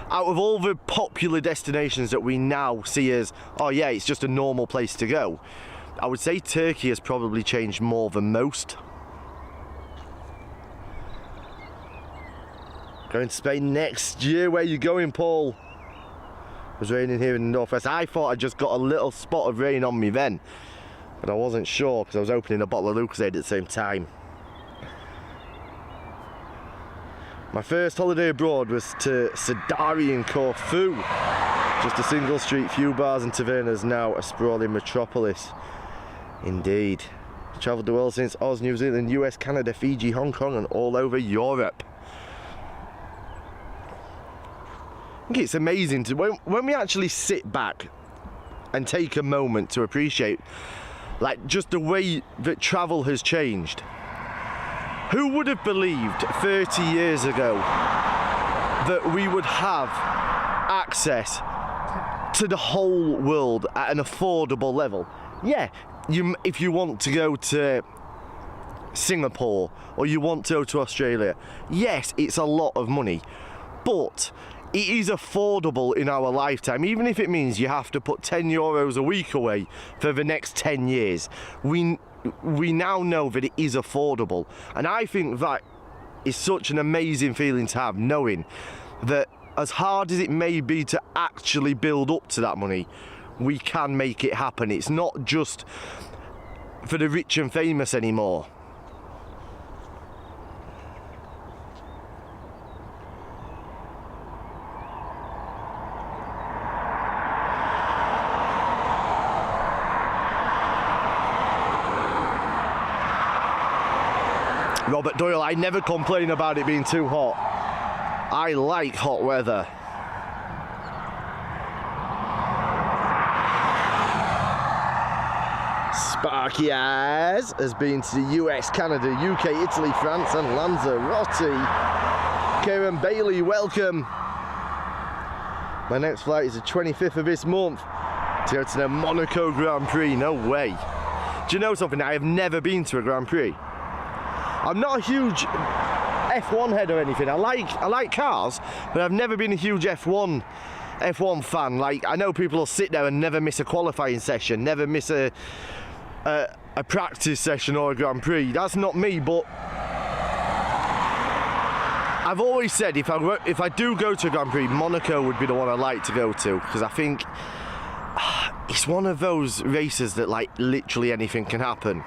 Out of all the popular destinations that we now see as, oh yeah, it's just a normal place to go, I would say Turkey has probably changed more than most. Going to Spain next year. Where are you going, Paul? It was raining here in the northwest. I thought I just got a little spot of rain on me then, but I wasn't sure because I was opening a bottle of Lucozade at the same time. My first holiday abroad was to Sadari in Corfu. Just a single street, few bars and tavernas, now a sprawling metropolis. Indeed. Travelled the world since Oz, New Zealand, US, Canada, Fiji, Hong Kong and all over Europe. I think it's amazing to when we actually sit back and take a moment to appreciate like just the way that travel has changed. Who would have believed 30 years ago that we would have access to the whole world at an affordable level? Yeah, if you want to go to Singapore or you want to go to Australia, yes, it's a lot of money, but it is affordable in our lifetime, even if it means you have to put €10 a week away for the next 10 years. We now know that it is affordable, and I think that is such an amazing feeling to have, knowing that as hard as it may be to actually build up to that money, we can make it happen. It's not just for the rich and famous anymore. Robert Doyle, I never complain about it being too hot. I like hot weather. Sparky Eyes has been to the US, Canada, UK, Italy, France and Lanzarote. Karen Bailey, welcome. My next flight is the 25th of this month to go to the Monaco Grand Prix. No way. Do you know something? I have never been to a Grand Prix. I'm not a huge F1 head or anything. I like cars, but I've never been a huge F1 fan. Like, I know people will sit there and never miss a qualifying session, never miss a practice session or a Grand Prix. That's not me, but I've always said if I do go to a Grand Prix, Monaco would be the one I'd like to go to, because I think it's one of those races that like literally anything can happen.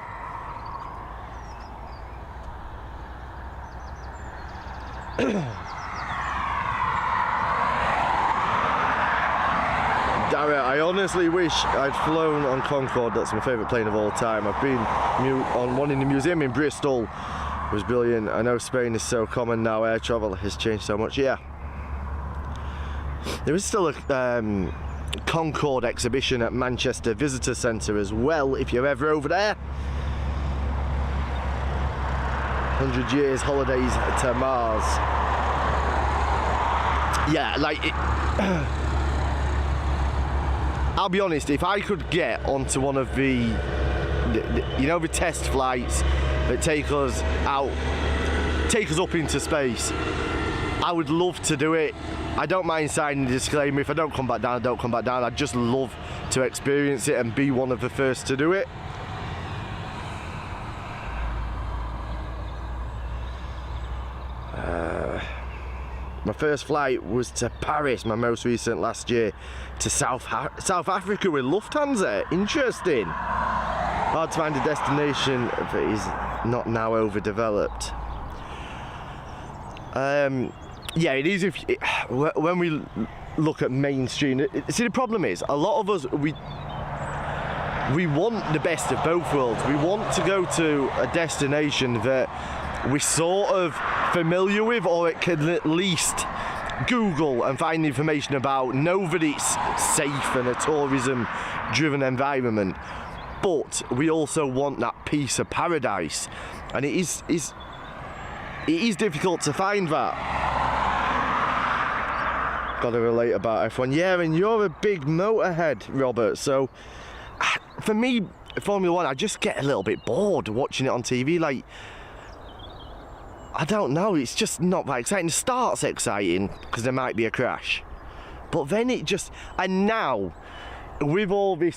Dara, I honestly wish I'd flown on Concorde. That's my favourite plane of all time. I've been on one in the museum in Bristol. It was brilliant. I know Spain is so common now. Air travel has changed so much. Yeah. There is still a Concorde exhibition at Manchester Visitor Centre as well, if you're ever over there. 100 years holidays to Mars. Yeah, like I'll be honest, if I could get onto one of the test flights that take us up into space, I would love to do it. I don't mind signing a disclaimer. If I don't come back down, I don't come back down. I'd just love to experience it and be one of the first to do it. My first flight was to Paris, my most recent last year, to South Africa with Lufthansa. Interesting. Hard to find a destination that is not now overdeveloped. Yeah, it is. When we look at mainstream, see, the problem is a lot of us we want the best of both worlds. We want to go to a destination that we're sort of familiar with, or it can at least Google and find information about, know that it's safe and a tourism-driven environment. But we also want that piece of paradise, and it is difficult to find that. Got to relate about F1. Yeah, and you're a big motorhead, Robert. So for me, Formula One, I just get a little bit bored watching it on TV. Like, I don't know, it's just not that exciting. The start's exciting because there might be a crash, but then it just, and now with all the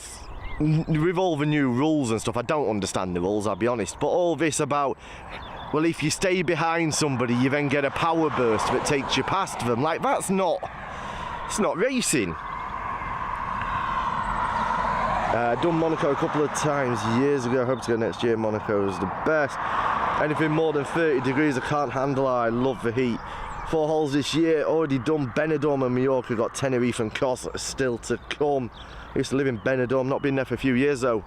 new rules and stuff, I don't understand the rules, I'll be honest, but all this about, well, if you stay behind somebody, you then get a power burst that takes you past them. Like, it's not racing. Done Monaco a couple of times years ago. Hope to go next year. Monaco is the best. Anything more than 30 degrees I can't handle. I love the heat. 4 holes this year. Already done Benidorm and Mallorca. Got Tenerife and Kos still to come. I used to live in Benidorm. Not been there for a few years though.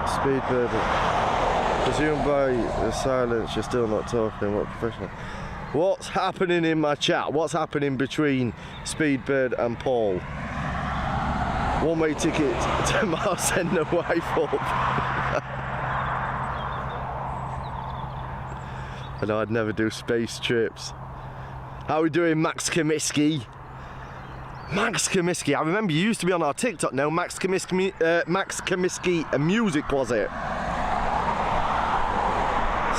Speedbird. Presumed by the silence you're still not talking. What professional? What's happening in my chat? What's happening between Speedbird and Paul? One-way ticket to Mars, send the wife up. I know I'd never do space trips. How are we doing, Max Comiskey? Max Comiskey, I remember you used to be on our TikTok. No, Max Comiskey music, was it?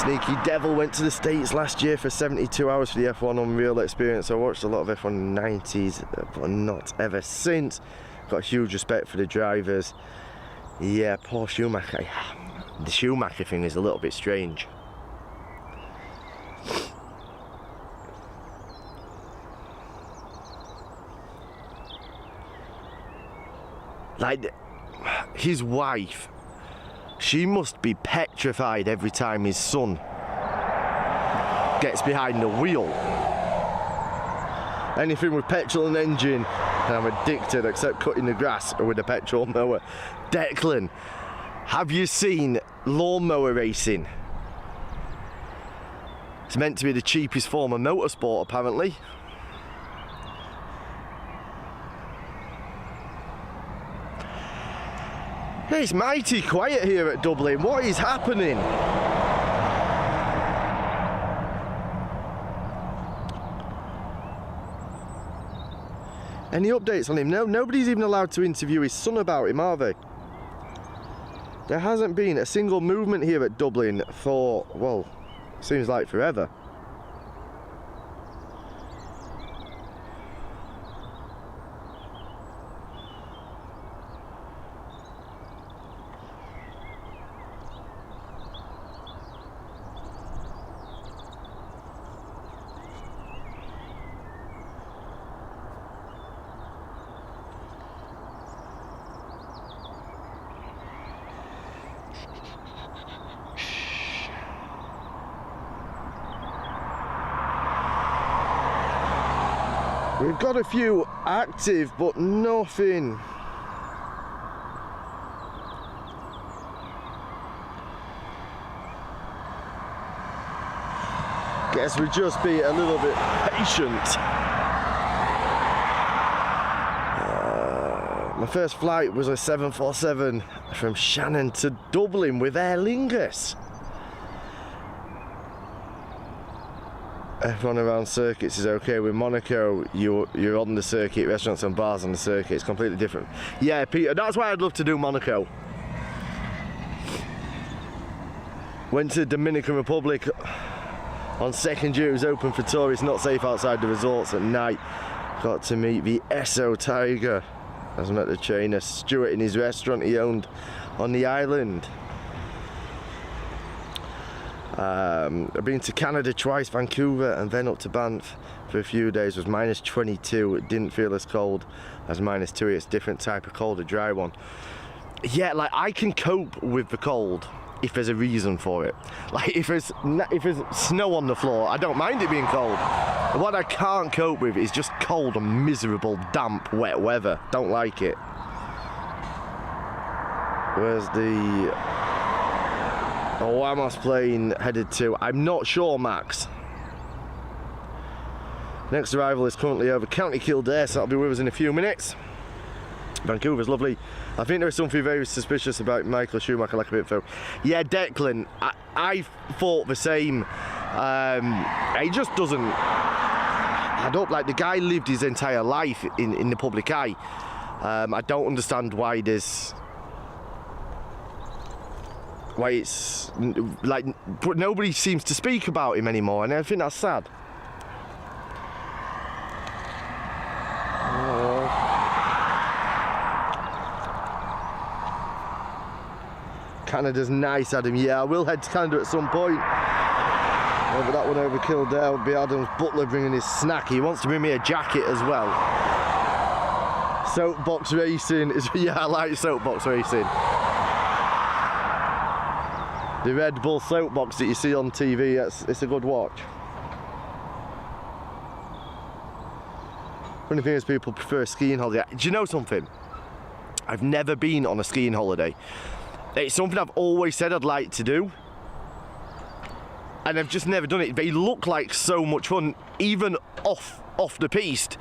Sneaky Devil went to the States last year for 72 hours for the F1 Unreal experience. I watched a lot of F1 in the 90s, but not ever since. Got huge respect for the drivers. Yeah, Paul Schumacher. The Schumacher thing is a little bit strange. Like, his wife, she must be petrified every time his son gets behind the wheel. Anything with petrol and engine, and I'm addicted, except cutting the grass with a petrol mower. Declan, have you seen lawnmower racing? It's meant to be the cheapest form of motorsport, apparently. It's mighty quiet here at Dublin. What is happening? Any updates on him? No, nobody's even allowed to interview his son about him, are they? There hasn't been a single movement here at Dublin for, well, seems like forever. We've got a few active, but nothing. Guess we'll just be a little bit patient. My first flight was a 747 from Shannon to Dublin with Aer Lingus. Everyone around circuits is okay. With Monaco, you're on the circuit, restaurants and bars on the circuit. It's completely different. Yeah, Peter, that's why I'd love to do Monaco. Went to Dominican Republic on 2nd year. It was open for tourists, not safe outside the resorts at night. Got to meet the Esso Tiger. I was met the trainer Stuart in his restaurant he owned on the island. I've been to Canada twice, Vancouver, and then up to Banff for a few days. It was -22. It didn't feel as cold as -2. It's a different type of cold, a dry one. Yeah, like I can cope with the cold if there's a reason for it. Like if there's snow on the floor, I don't mind it being cold. What I can't cope with is just cold and miserable, damp, wet weather. Don't like it. Where's the Wamos plane headed to? I'm not sure, Max. Next arrival is currently over County Kildare, so that'll be with us in a few minutes. Vancouver's lovely. I think there is something very suspicious about Michael Schumacher, like a bit though. Yeah, Declan, I thought the same. He just doesn't. I don't like, the guy lived his entire life in the public eye. I don't understand why it's like nobody seems to speak about him anymore, and I think that's sad. Canada's nice, Adam. Yeah, I will head to Canada at some point. Over that one over Kildare will be Adam's butler bringing his snack. He wants to bring me a jacket as well. Soapbox racing is, yeah, I like soapbox racing. The Red Bull soapbox that you see on TV, it's a good watch. Funny thing is, people prefer a skiing holiday. Do you know something? I've never been on a skiing holiday. It's something I've always said I'd like to do, and I've just never done it. They look like so much fun, even off the piste.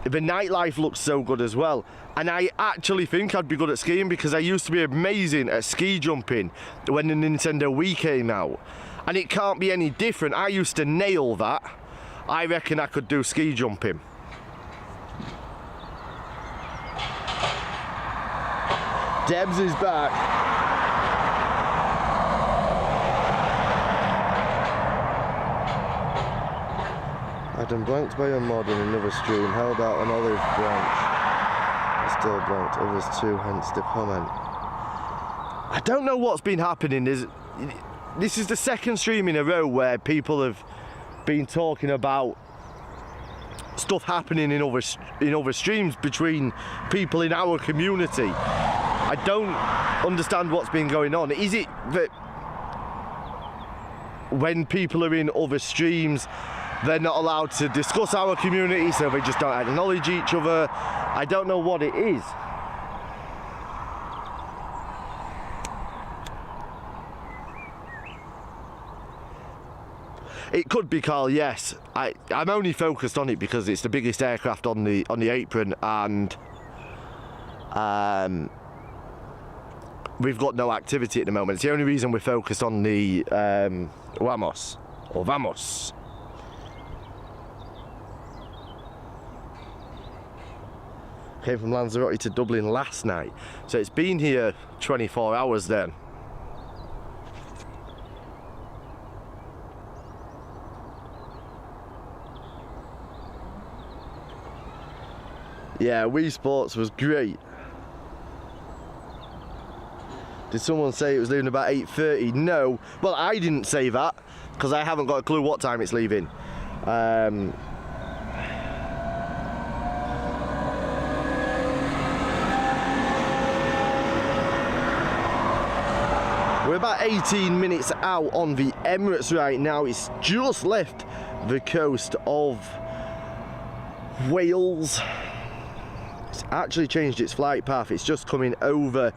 The nightlife looks so good as well, and I actually think I'd be good at skiing because I used to be amazing at ski jumping when the Nintendo Wii came out, and it can't be any different. I used to nail that. I reckon I could do ski jumping. Debs is back. Adam blanked by a mod in another stream, held out an olive branch. Still blanked others too, hence the comment. I don't know what's been happening. This is the second stream in a row where people have been talking about stuff happening in other streams between people in our community. I don't understand what's been going on. Is it that when people are in other streams, they're not allowed to discuss our community, so they just don't acknowledge each other? I don't know what it is. It could be, Carl, yes. I'm only focused on it because it's the biggest aircraft on the apron, and we've got no activity at the moment. It's the only reason we're focused on the Vamos. Came from Lanzarote to Dublin last night, so it's been here 24 hours then. Yeah, Wii Sports was great. Did someone say it was leaving about 8:30? No. Well, I didn't say that because I haven't got a clue what time it's leaving. We're about 18 minutes out on the Emirates right now. It's just left the coast of Wales. It's actually changed its flight path. It's just coming over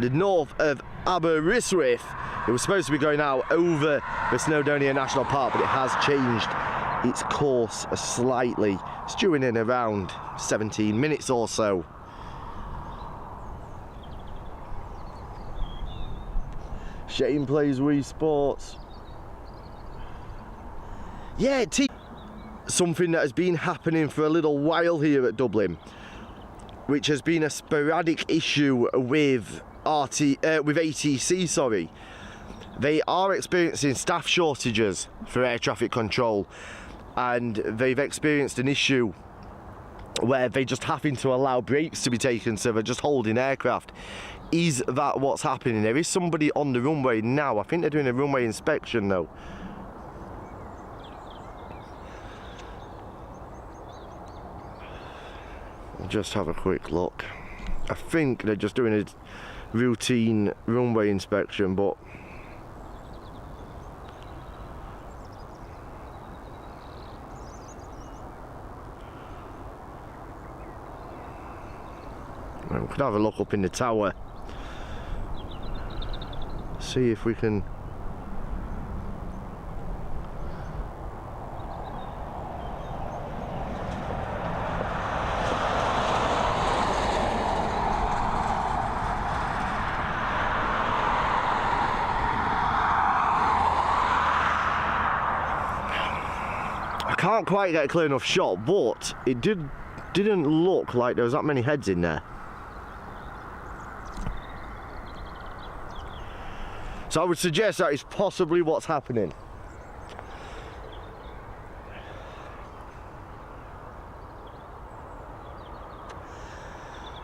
the north of Aberystwyth. It was supposed to be going out over the Snowdonia National Park, but it has changed its course slightly. It's due in around 17 minutes or so. Shane plays Wii Sports. Yeah, something that has been happening for a little while here at Dublin, which has been a sporadic issue with ATC, sorry. They are experiencing staff shortages for air traffic control, and they've experienced an issue where they're just having to allow breaks to be taken, so they're just holding aircraft. Is that what's happening? There is somebody on the runway now. I think they're doing a runway inspection though. I'll just have a quick look. I think they're just doing a routine runway inspection, but we could have a look up in the tower, see if we can. I can't quite get a clear enough shot, but it didn't look like there was that many heads in there. So I would suggest that is possibly what's happening.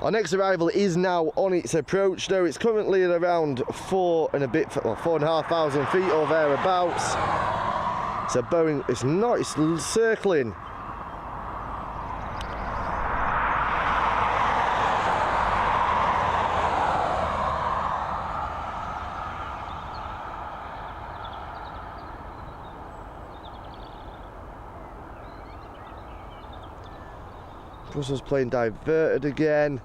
Our next arrival is now on its approach though. It's currently at around 4,500 feet or thereabouts. So Boeing, it's circling. Brussels plane diverted again.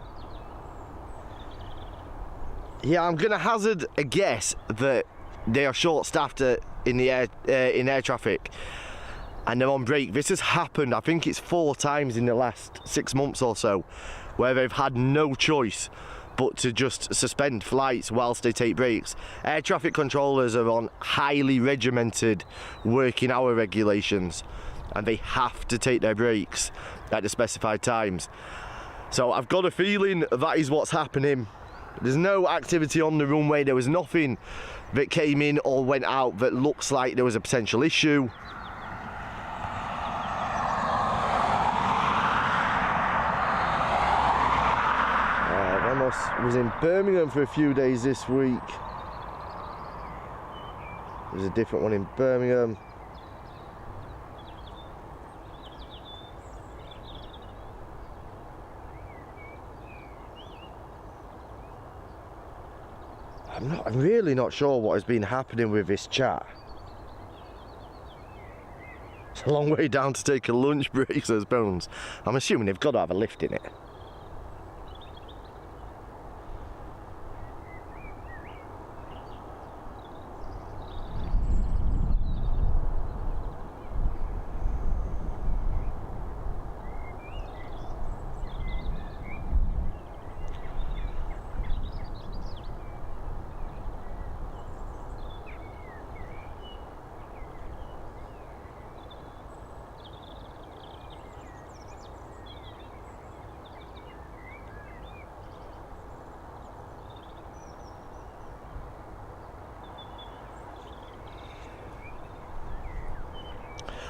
Yeah, I'm gonna hazard a guess that they are short-staffed in air traffic, and they're on break. This has happened, I think it's 4 times in the last 6 months or so, where they've had no choice but to just suspend flights whilst they take breaks. Air traffic controllers are on highly regimented working hour regulations, and they have to take their breaks at the specified times. So I've got a feeling that is what's happening. There's no activity on the runway. There was nothing that came in or went out that looks like there was a potential issue. Ramos was in Birmingham for a few days this week. There's a different one in Birmingham. I'm really not sure what has been happening with this chat. It's a long way down to take a lunch break, says Bones. I'm assuming they've got to have a lift in it.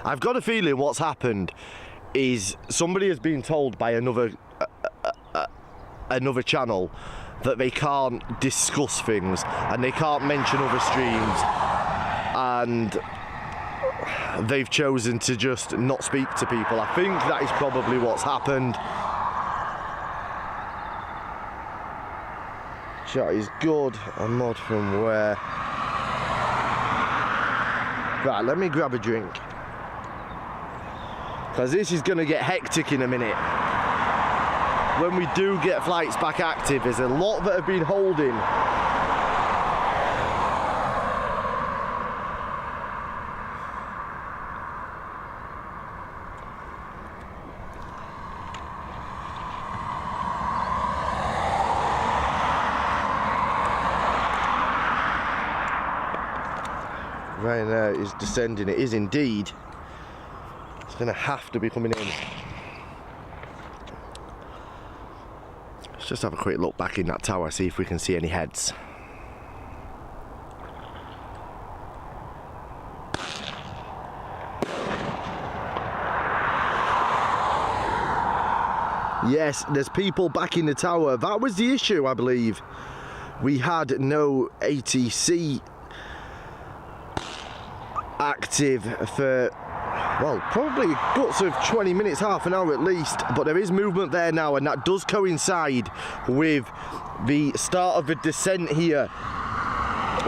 I've got a feeling what's happened is somebody has been told by another channel that they can't discuss things and they can't mention other streams, and they've chosen to just not speak to people. I think that is probably what's happened. Chat is good. A mod from where? Right, let me grab a drink, because this is going to get hectic in a minute. When we do get flights back active, there's a lot that have been holding. Ryanair is descending. It is indeed. It's going to have to be coming in. Let's just have a quick look back in that tower, see if we can see any heads. Yes, there's people back in the tower. That was the issue, I believe. We had no ATC active for, well, probably guts of 20 minutes, half an hour at least. But there is movement there now, and that does coincide with the start of the descent here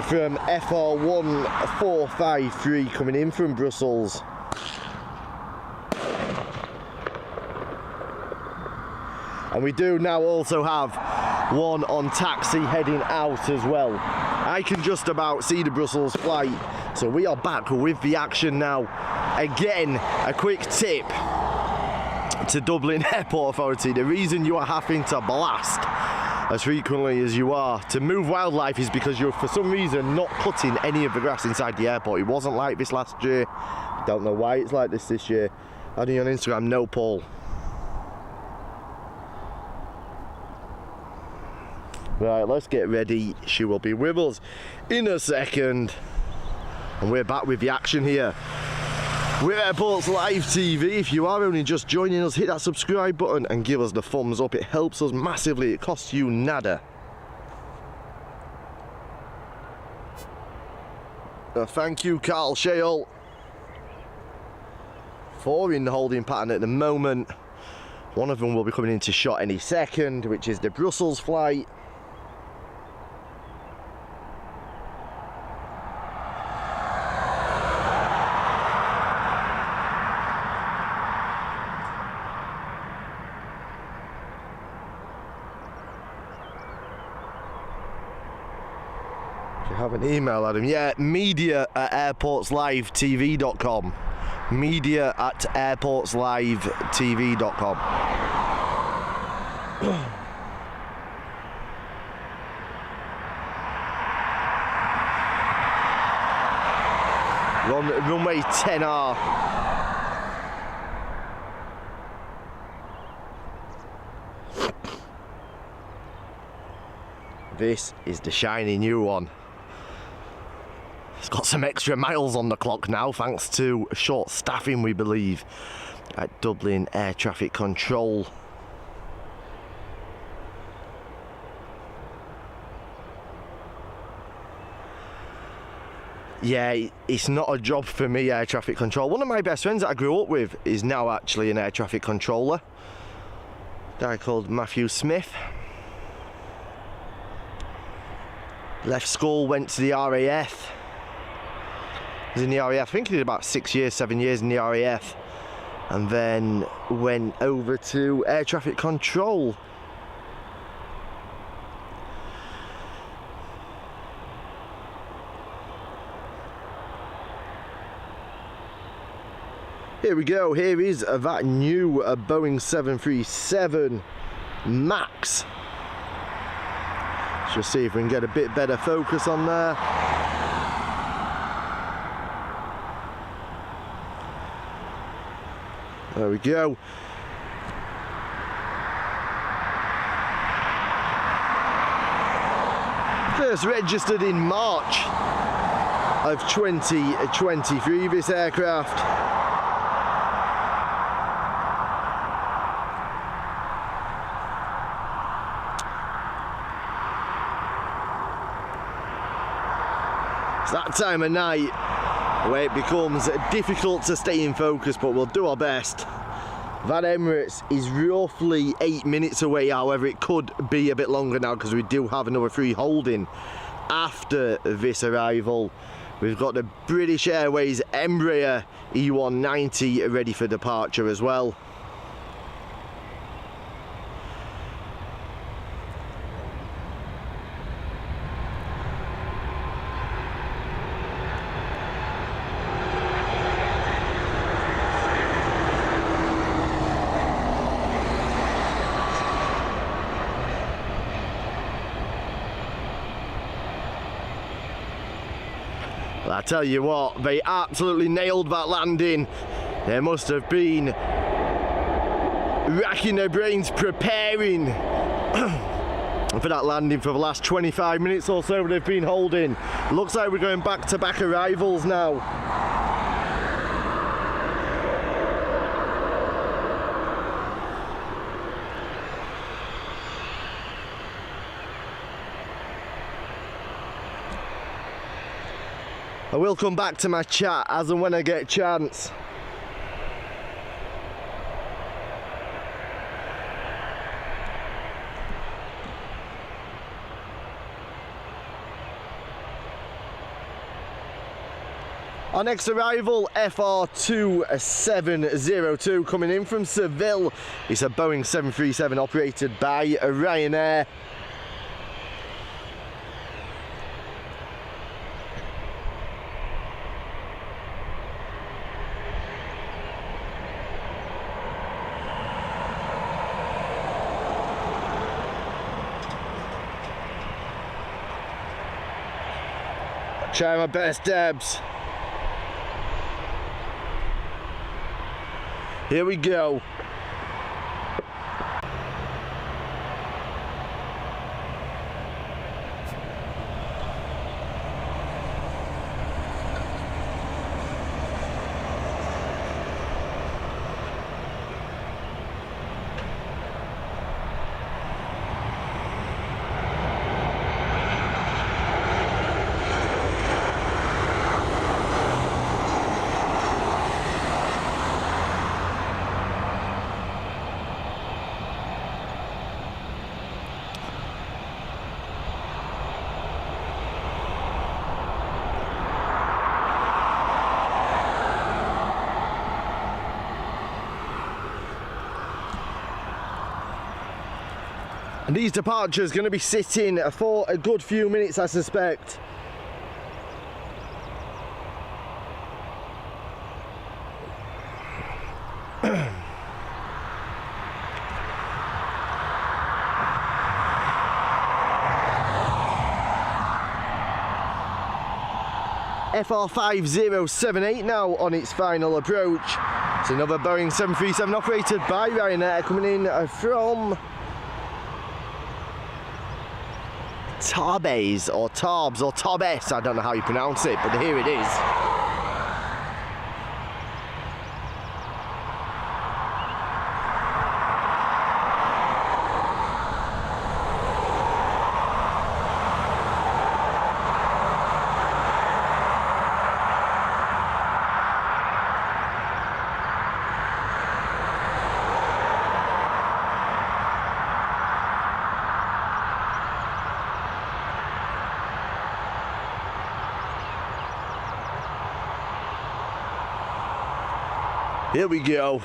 from FR1453 coming in from Brussels. And we do now also have one on taxi heading out as well. I can just about see the Brussels flight. So we are back with the action now. Again, a quick tip to Dublin Airport Authority. The reason you are having to blast as frequently as you are to move wildlife is because you're for some reason not cutting any of the grass inside the airport. It wasn't like this last year. Don't know why it's like this year. Adding on Instagram, no Paul. Right, let's get ready. She will be with us in a second. And we're back with the action here. We're Airports Live TV. If you are only just joining us, hit that subscribe button and give us the thumbs up. It helps us massively. It costs you nada. Thank you, Carl Shale. 4 in the holding pattern at the moment. One of them will be coming into shot any second, which is the Brussels flight. Have an email, Adam. Yeah, media@airportslivetv.com. media@airportslivetv.com. We're on runway 10R. This is the shiny new one. It's got some extra miles on the clock now, thanks to short staffing, we believe, at Dublin Air Traffic Control. Yeah, it's not a job for me, air traffic control. One of my best friends that I grew up with is now actually an air traffic controller. A guy called Matthew Smith. Left school, went to the RAF. Was in the RAF, I think he did about 6 years, 7 years in the RAF, and then went over to air traffic control. Here we go, here is that new Boeing 737 MAX. Let's just see if we can get a bit better focus on there. There we go. First registered in March of 2023, this aircraft. It's that time of night where it becomes difficult to stay in focus, but we'll do our best. That Emirates is roughly 8 minutes away, however it could be a bit longer now because we do have another 3 holding after this arrival. We've got the British Airways Embraer E190 ready for departure as well. Well, I tell you what, they absolutely nailed that landing. They must have been racking their brains preparing for that landing for the last 25 minutes or so they've been holding. Looks like we're going back-to-back arrivals now. I will come back to my chat as and when I get a chance. Our next arrival, FR2702, coming in from Seville. It's a Boeing 737 operated by Ryanair. Try my best, Debs. Here we go. And these departures going to be sitting for a good few minutes, I suspect. FR5078 now on its final approach. It's another Boeing 737 operated by Ryanair coming in from Tarbes or Tarbes or Tarbes, I don't know how you pronounce it, but here it is. Here we go.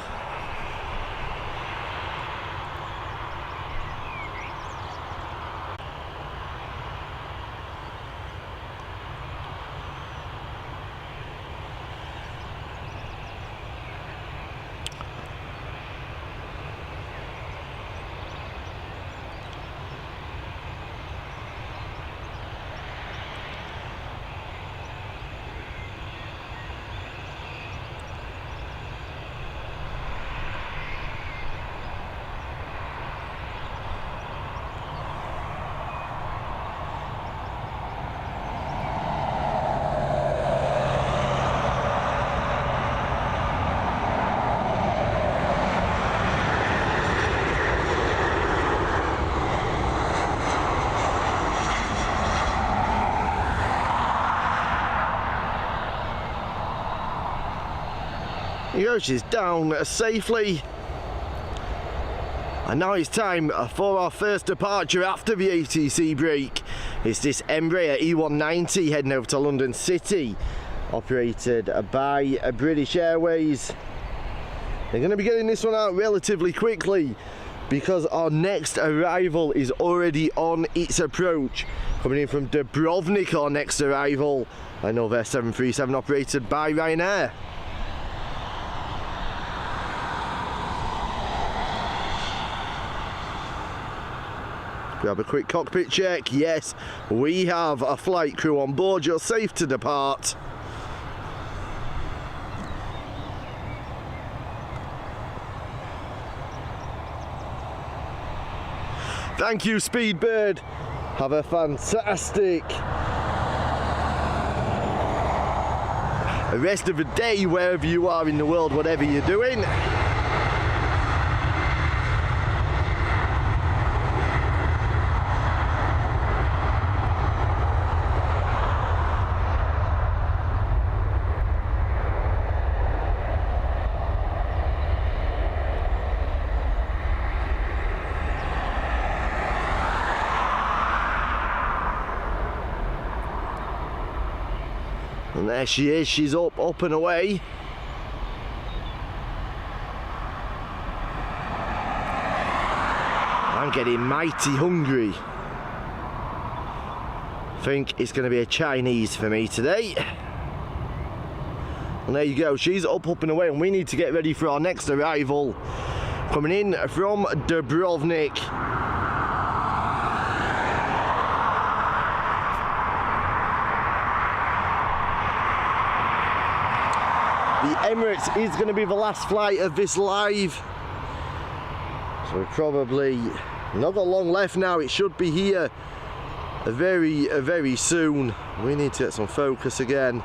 She's down safely, and now it's time for our first departure after the ATC break. It's this Embraer E190 heading over to London City, operated by British Airways. They're going to be getting this one out relatively quickly because our next arrival is already on its approach. Coming in from Dubrovnik, our next arrival, another 737 operated by Ryanair. We have a quick cockpit check. Yes, we have a flight crew on board. You're safe to depart. Thank you, Speedbird. Have a fantastic rest of the day wherever you are in the world, whatever you're doing. And there she is, she's up and away. I'm getting mighty hungry. I think it's going to be a Chinese for me today. And there you go, she's up and away, and we need to get ready for our next arrival. Coming in from Dubrovnik. The Emirates is going to be the last flight of this live. So we're probably not got long left now. It should be here very soon. We need to get some focus again.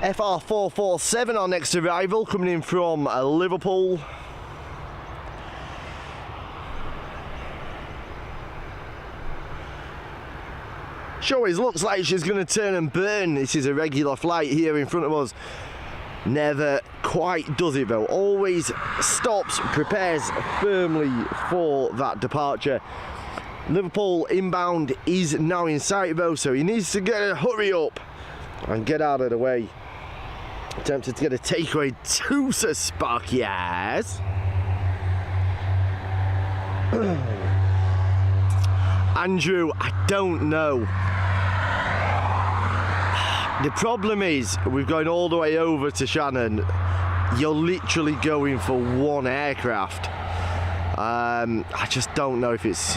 FR447, our next arrival, coming in from Liverpool. Sure, it looks like she's going to turn and burn. This is a regular flight here in front of us. Never quite does it though. Always stops, prepares firmly for that departure. Liverpool inbound is now in sight though, so he needs to hurry up and get out of the way. Attempted to get a takeaway to Spark, yes. Andrew, I don't know. The problem is, we're going all the way over to Shannon. You're literally going for one aircraft. I just don't know if it's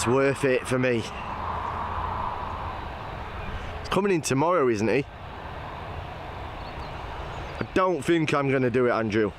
worth it for me. Coming in tomorrow, isn't he? I don't think I'm going to do it, Andrew.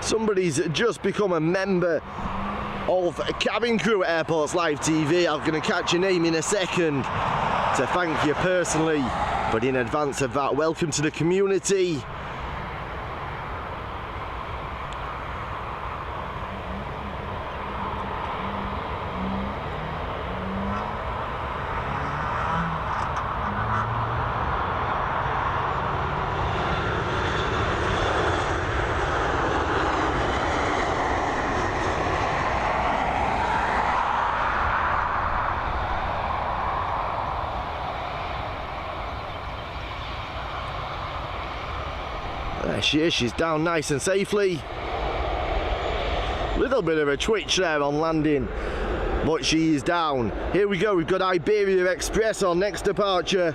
Somebody's just become a member of Cabin Crew at Airports Live TV. I'm going to catch your name in a second to thank you personally, but in advance of that, welcome to the community. There she is, she's down nice and safely. Little bit of a twitch there on landing, but she is down. Here we go, we've got Iberia Express on next departure.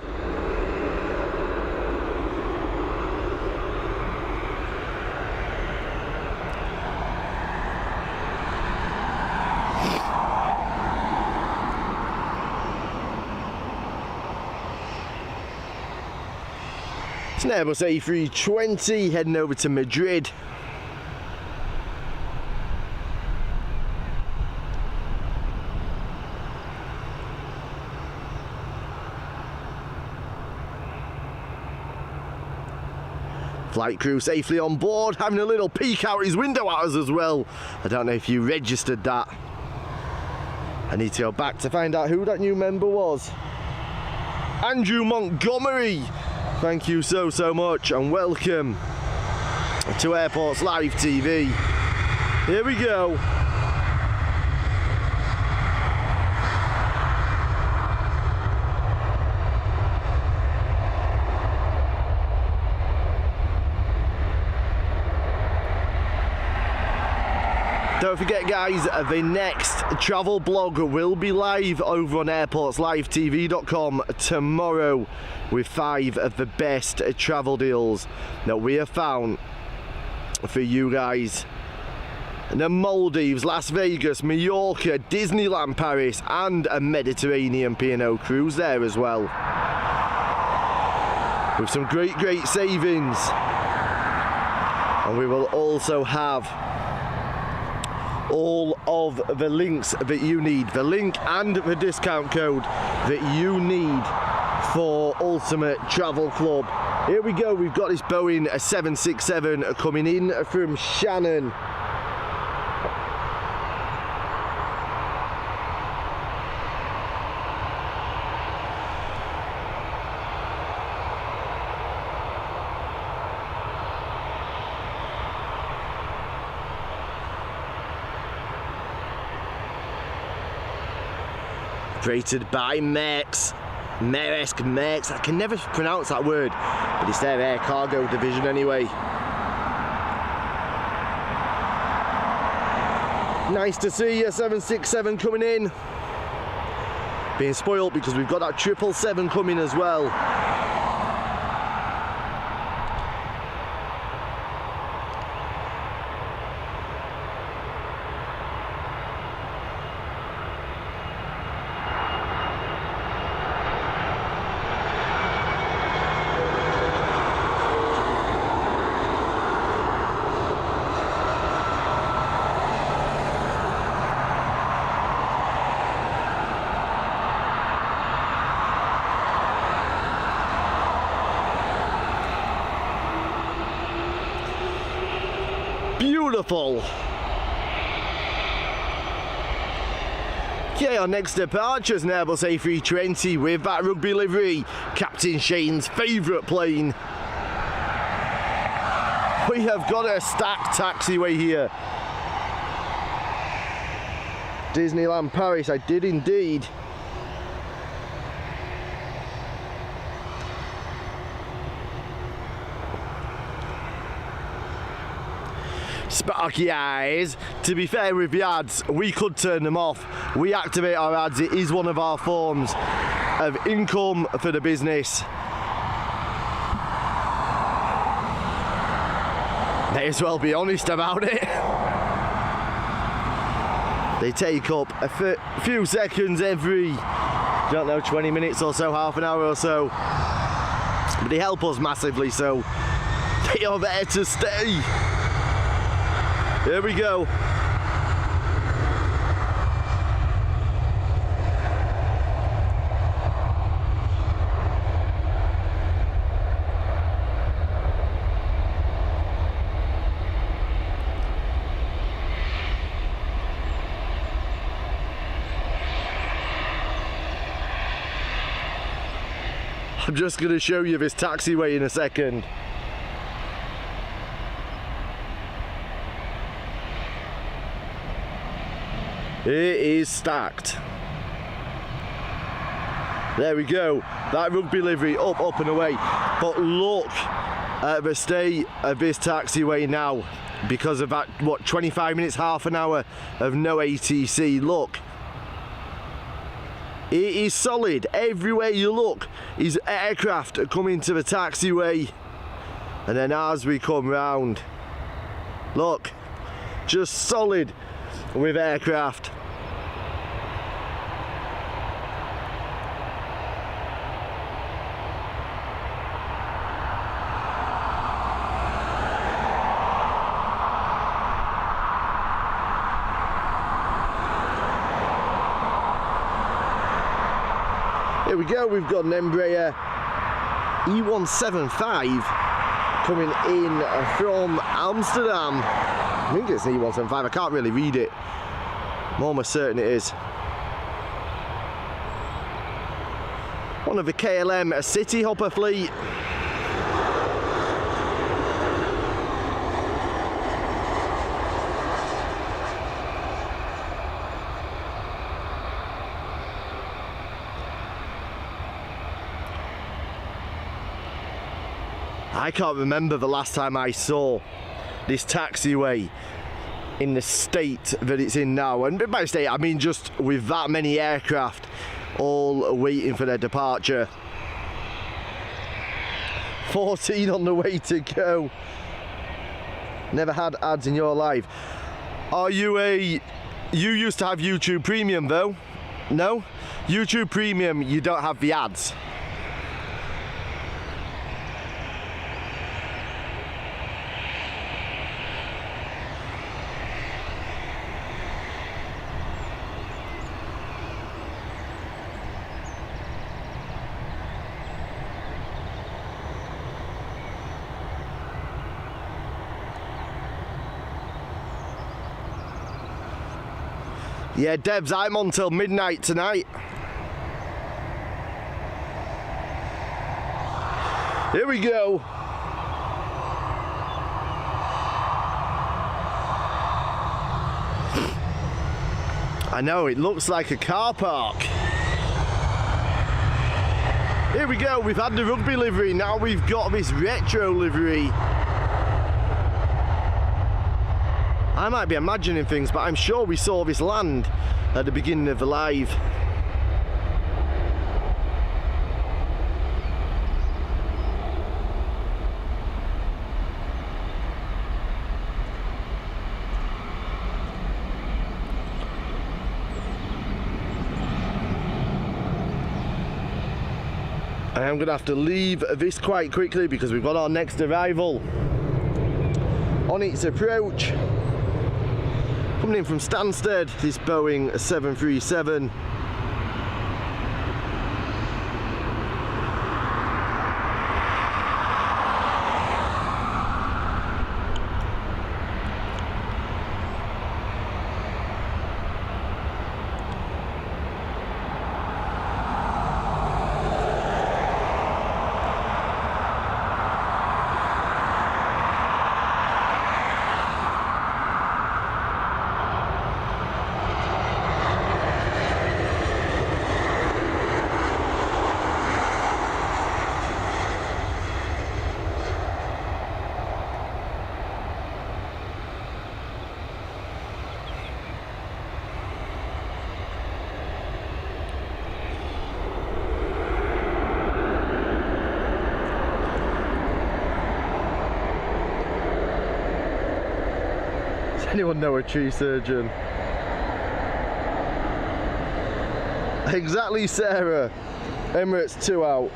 It's an Airbus A320 heading over to Madrid. Flight crew safely on board, having a little peek out his window at us as well. I don't know if you registered that. I need to go back to find out who that new member was. Andrew Montgomery. Thank you so much and welcome to Airports Live TV. Here we go. Don't forget guys, the next travel blog will be live over on airportslivetv.com tomorrow with 5 of the best travel deals that we have found for you guys. The Maldives, Las Vegas, Mallorca, Disneyland Paris and a Mediterranean P&O cruise there as well. With some great savings. And we will also have all of the links that you need, the link and the discount code that you need for Ultimate Travel Club. Here we go, we've got this Boeing 767 coming in from Shannon. Operated by Maersk. I can never pronounce that word, but it's their air cargo division anyway. Nice to see a 767 coming in. Being spoiled because we've got that 777 coming as well. Beautiful. Okay, our next departure is an Airbus A320 with that rugby livery, Captain Shane's favourite plane. We have got a stacked taxiway here. Disneyland Paris, I did indeed. Sparky eyes. To be fair with the ads, we could turn them off. We activate our ads. It is one of our forms of income for the business. May as well be honest about it. They take up a few seconds every, don't know, 20 minutes or so, half an hour or so. But they help us massively, so they are there to stay. Here we go. I'm just going to show you this taxiway in a second. It is stacked. There we go. That rugby livery up and away. But look at the state of this taxiway now because of that, what, 25 minutes, half an hour of no ATC. Look, it is solid. Everywhere you look is aircraft coming to the taxiway. And then as we come round, look, just solid with aircraft. Here we go, we've got an Embraer E175 coming in from Amsterdam. I think it's an E175, I can't really read it. I'm almost certain it is. One of the KLM City Hopper fleet. I can't remember the last time I saw this taxiway in the state that it's in now. And by state, I mean just with that many aircraft all waiting for their departure. 14 on the way to go. Never had ads in your life. You used to have YouTube Premium though? No? YouTube Premium, you don't have the ads. Yeah, Devs, I'm on till midnight tonight. Here we go. I know, it looks like a car park. Here we go, we've had the rugby livery, now we've got this retro livery. I might be imagining things, but I'm sure we saw this land at the beginning of the live. I am going to have to leave this quite quickly because we've got our next arrival on its approach. Coming in from Stansted, this Boeing 737. Anyone know a tree surgeon? Exactly, Sarah. Emirates 2 out.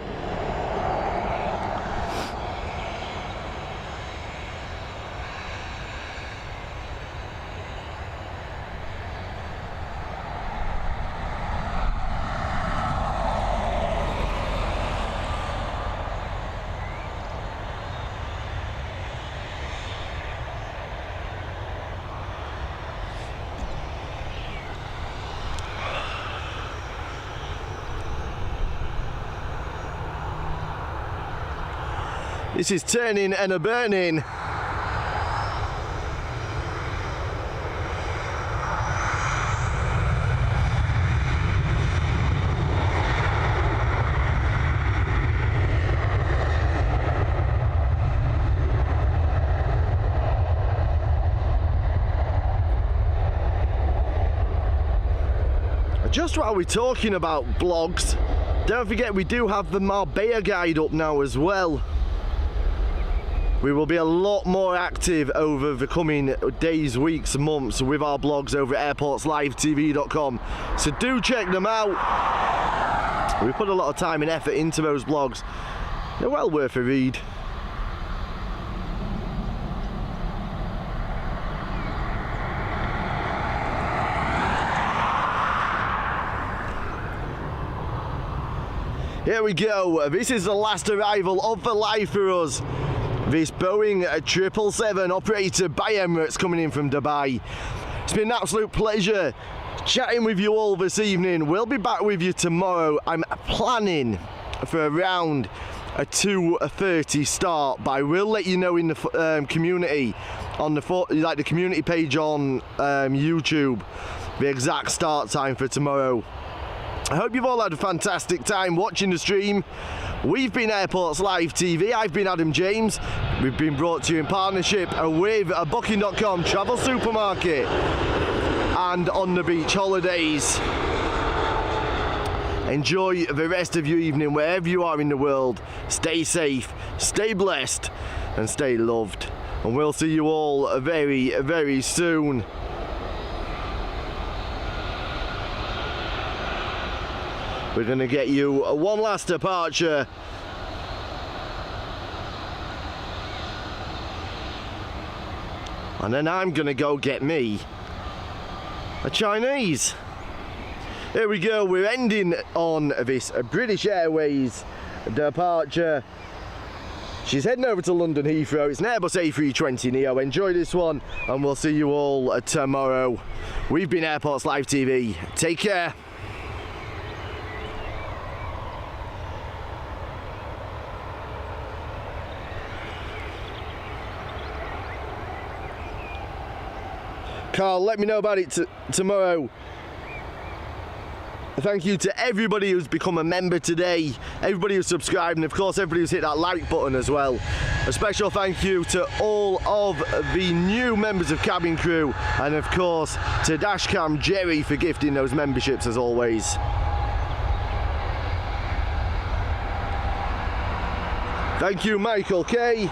This is turning and a burning. Just while we're talking about blogs, don't forget we do have the Marbella guide up now as well. We will be a lot more active over the coming days, weeks, months with our blogs over at airportslivetv.com. So do check them out. We put a lot of time and effort into those blogs. They're well worth a read. Here we go. This is the last arrival of the life for us. This Boeing 777 operated by Emirates coming in from Dubai. It's been an absolute pleasure chatting with you all this evening. We'll be back with you tomorrow. I'm planning for around a 2:30 start, but I will let you know in the community, on the community page on YouTube, the exact start time for tomorrow. I hope you've all had a fantastic time watching the stream. We've been Airports Live TV. I've been Adam James. We've been brought to you in partnership with Booking.com Travel Supermarket and On the Beach Holidays. Enjoy the rest of your evening wherever you are in the world. Stay safe, stay blessed, and stay loved. And we'll see you all very, very soon. We're going to get you one last departure. And then I'm going to go get me a Chinese. Here we go, we're ending on this British Airways departure. She's heading over to London Heathrow. It's an Airbus A320neo. Enjoy this one, and we'll see you all tomorrow. We've been Airports Live TV. Take care. Carl, let me know about it tomorrow. Thank you to everybody who's become a member today, everybody who's subscribed, and of course everybody who's hit that like button as well. A special thank you to all of the new members of cabin crew, and of course to Dashcam Jerry for gifting those memberships as always. Thank you, Michael K.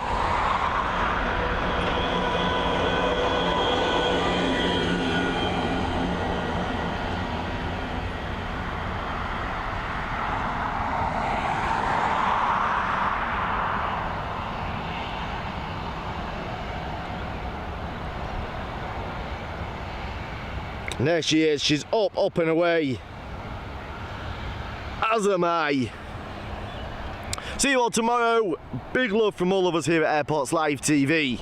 And there she is, she's up and away. As am I. See you all tomorrow. Big love from all of us here at Airports Live TV.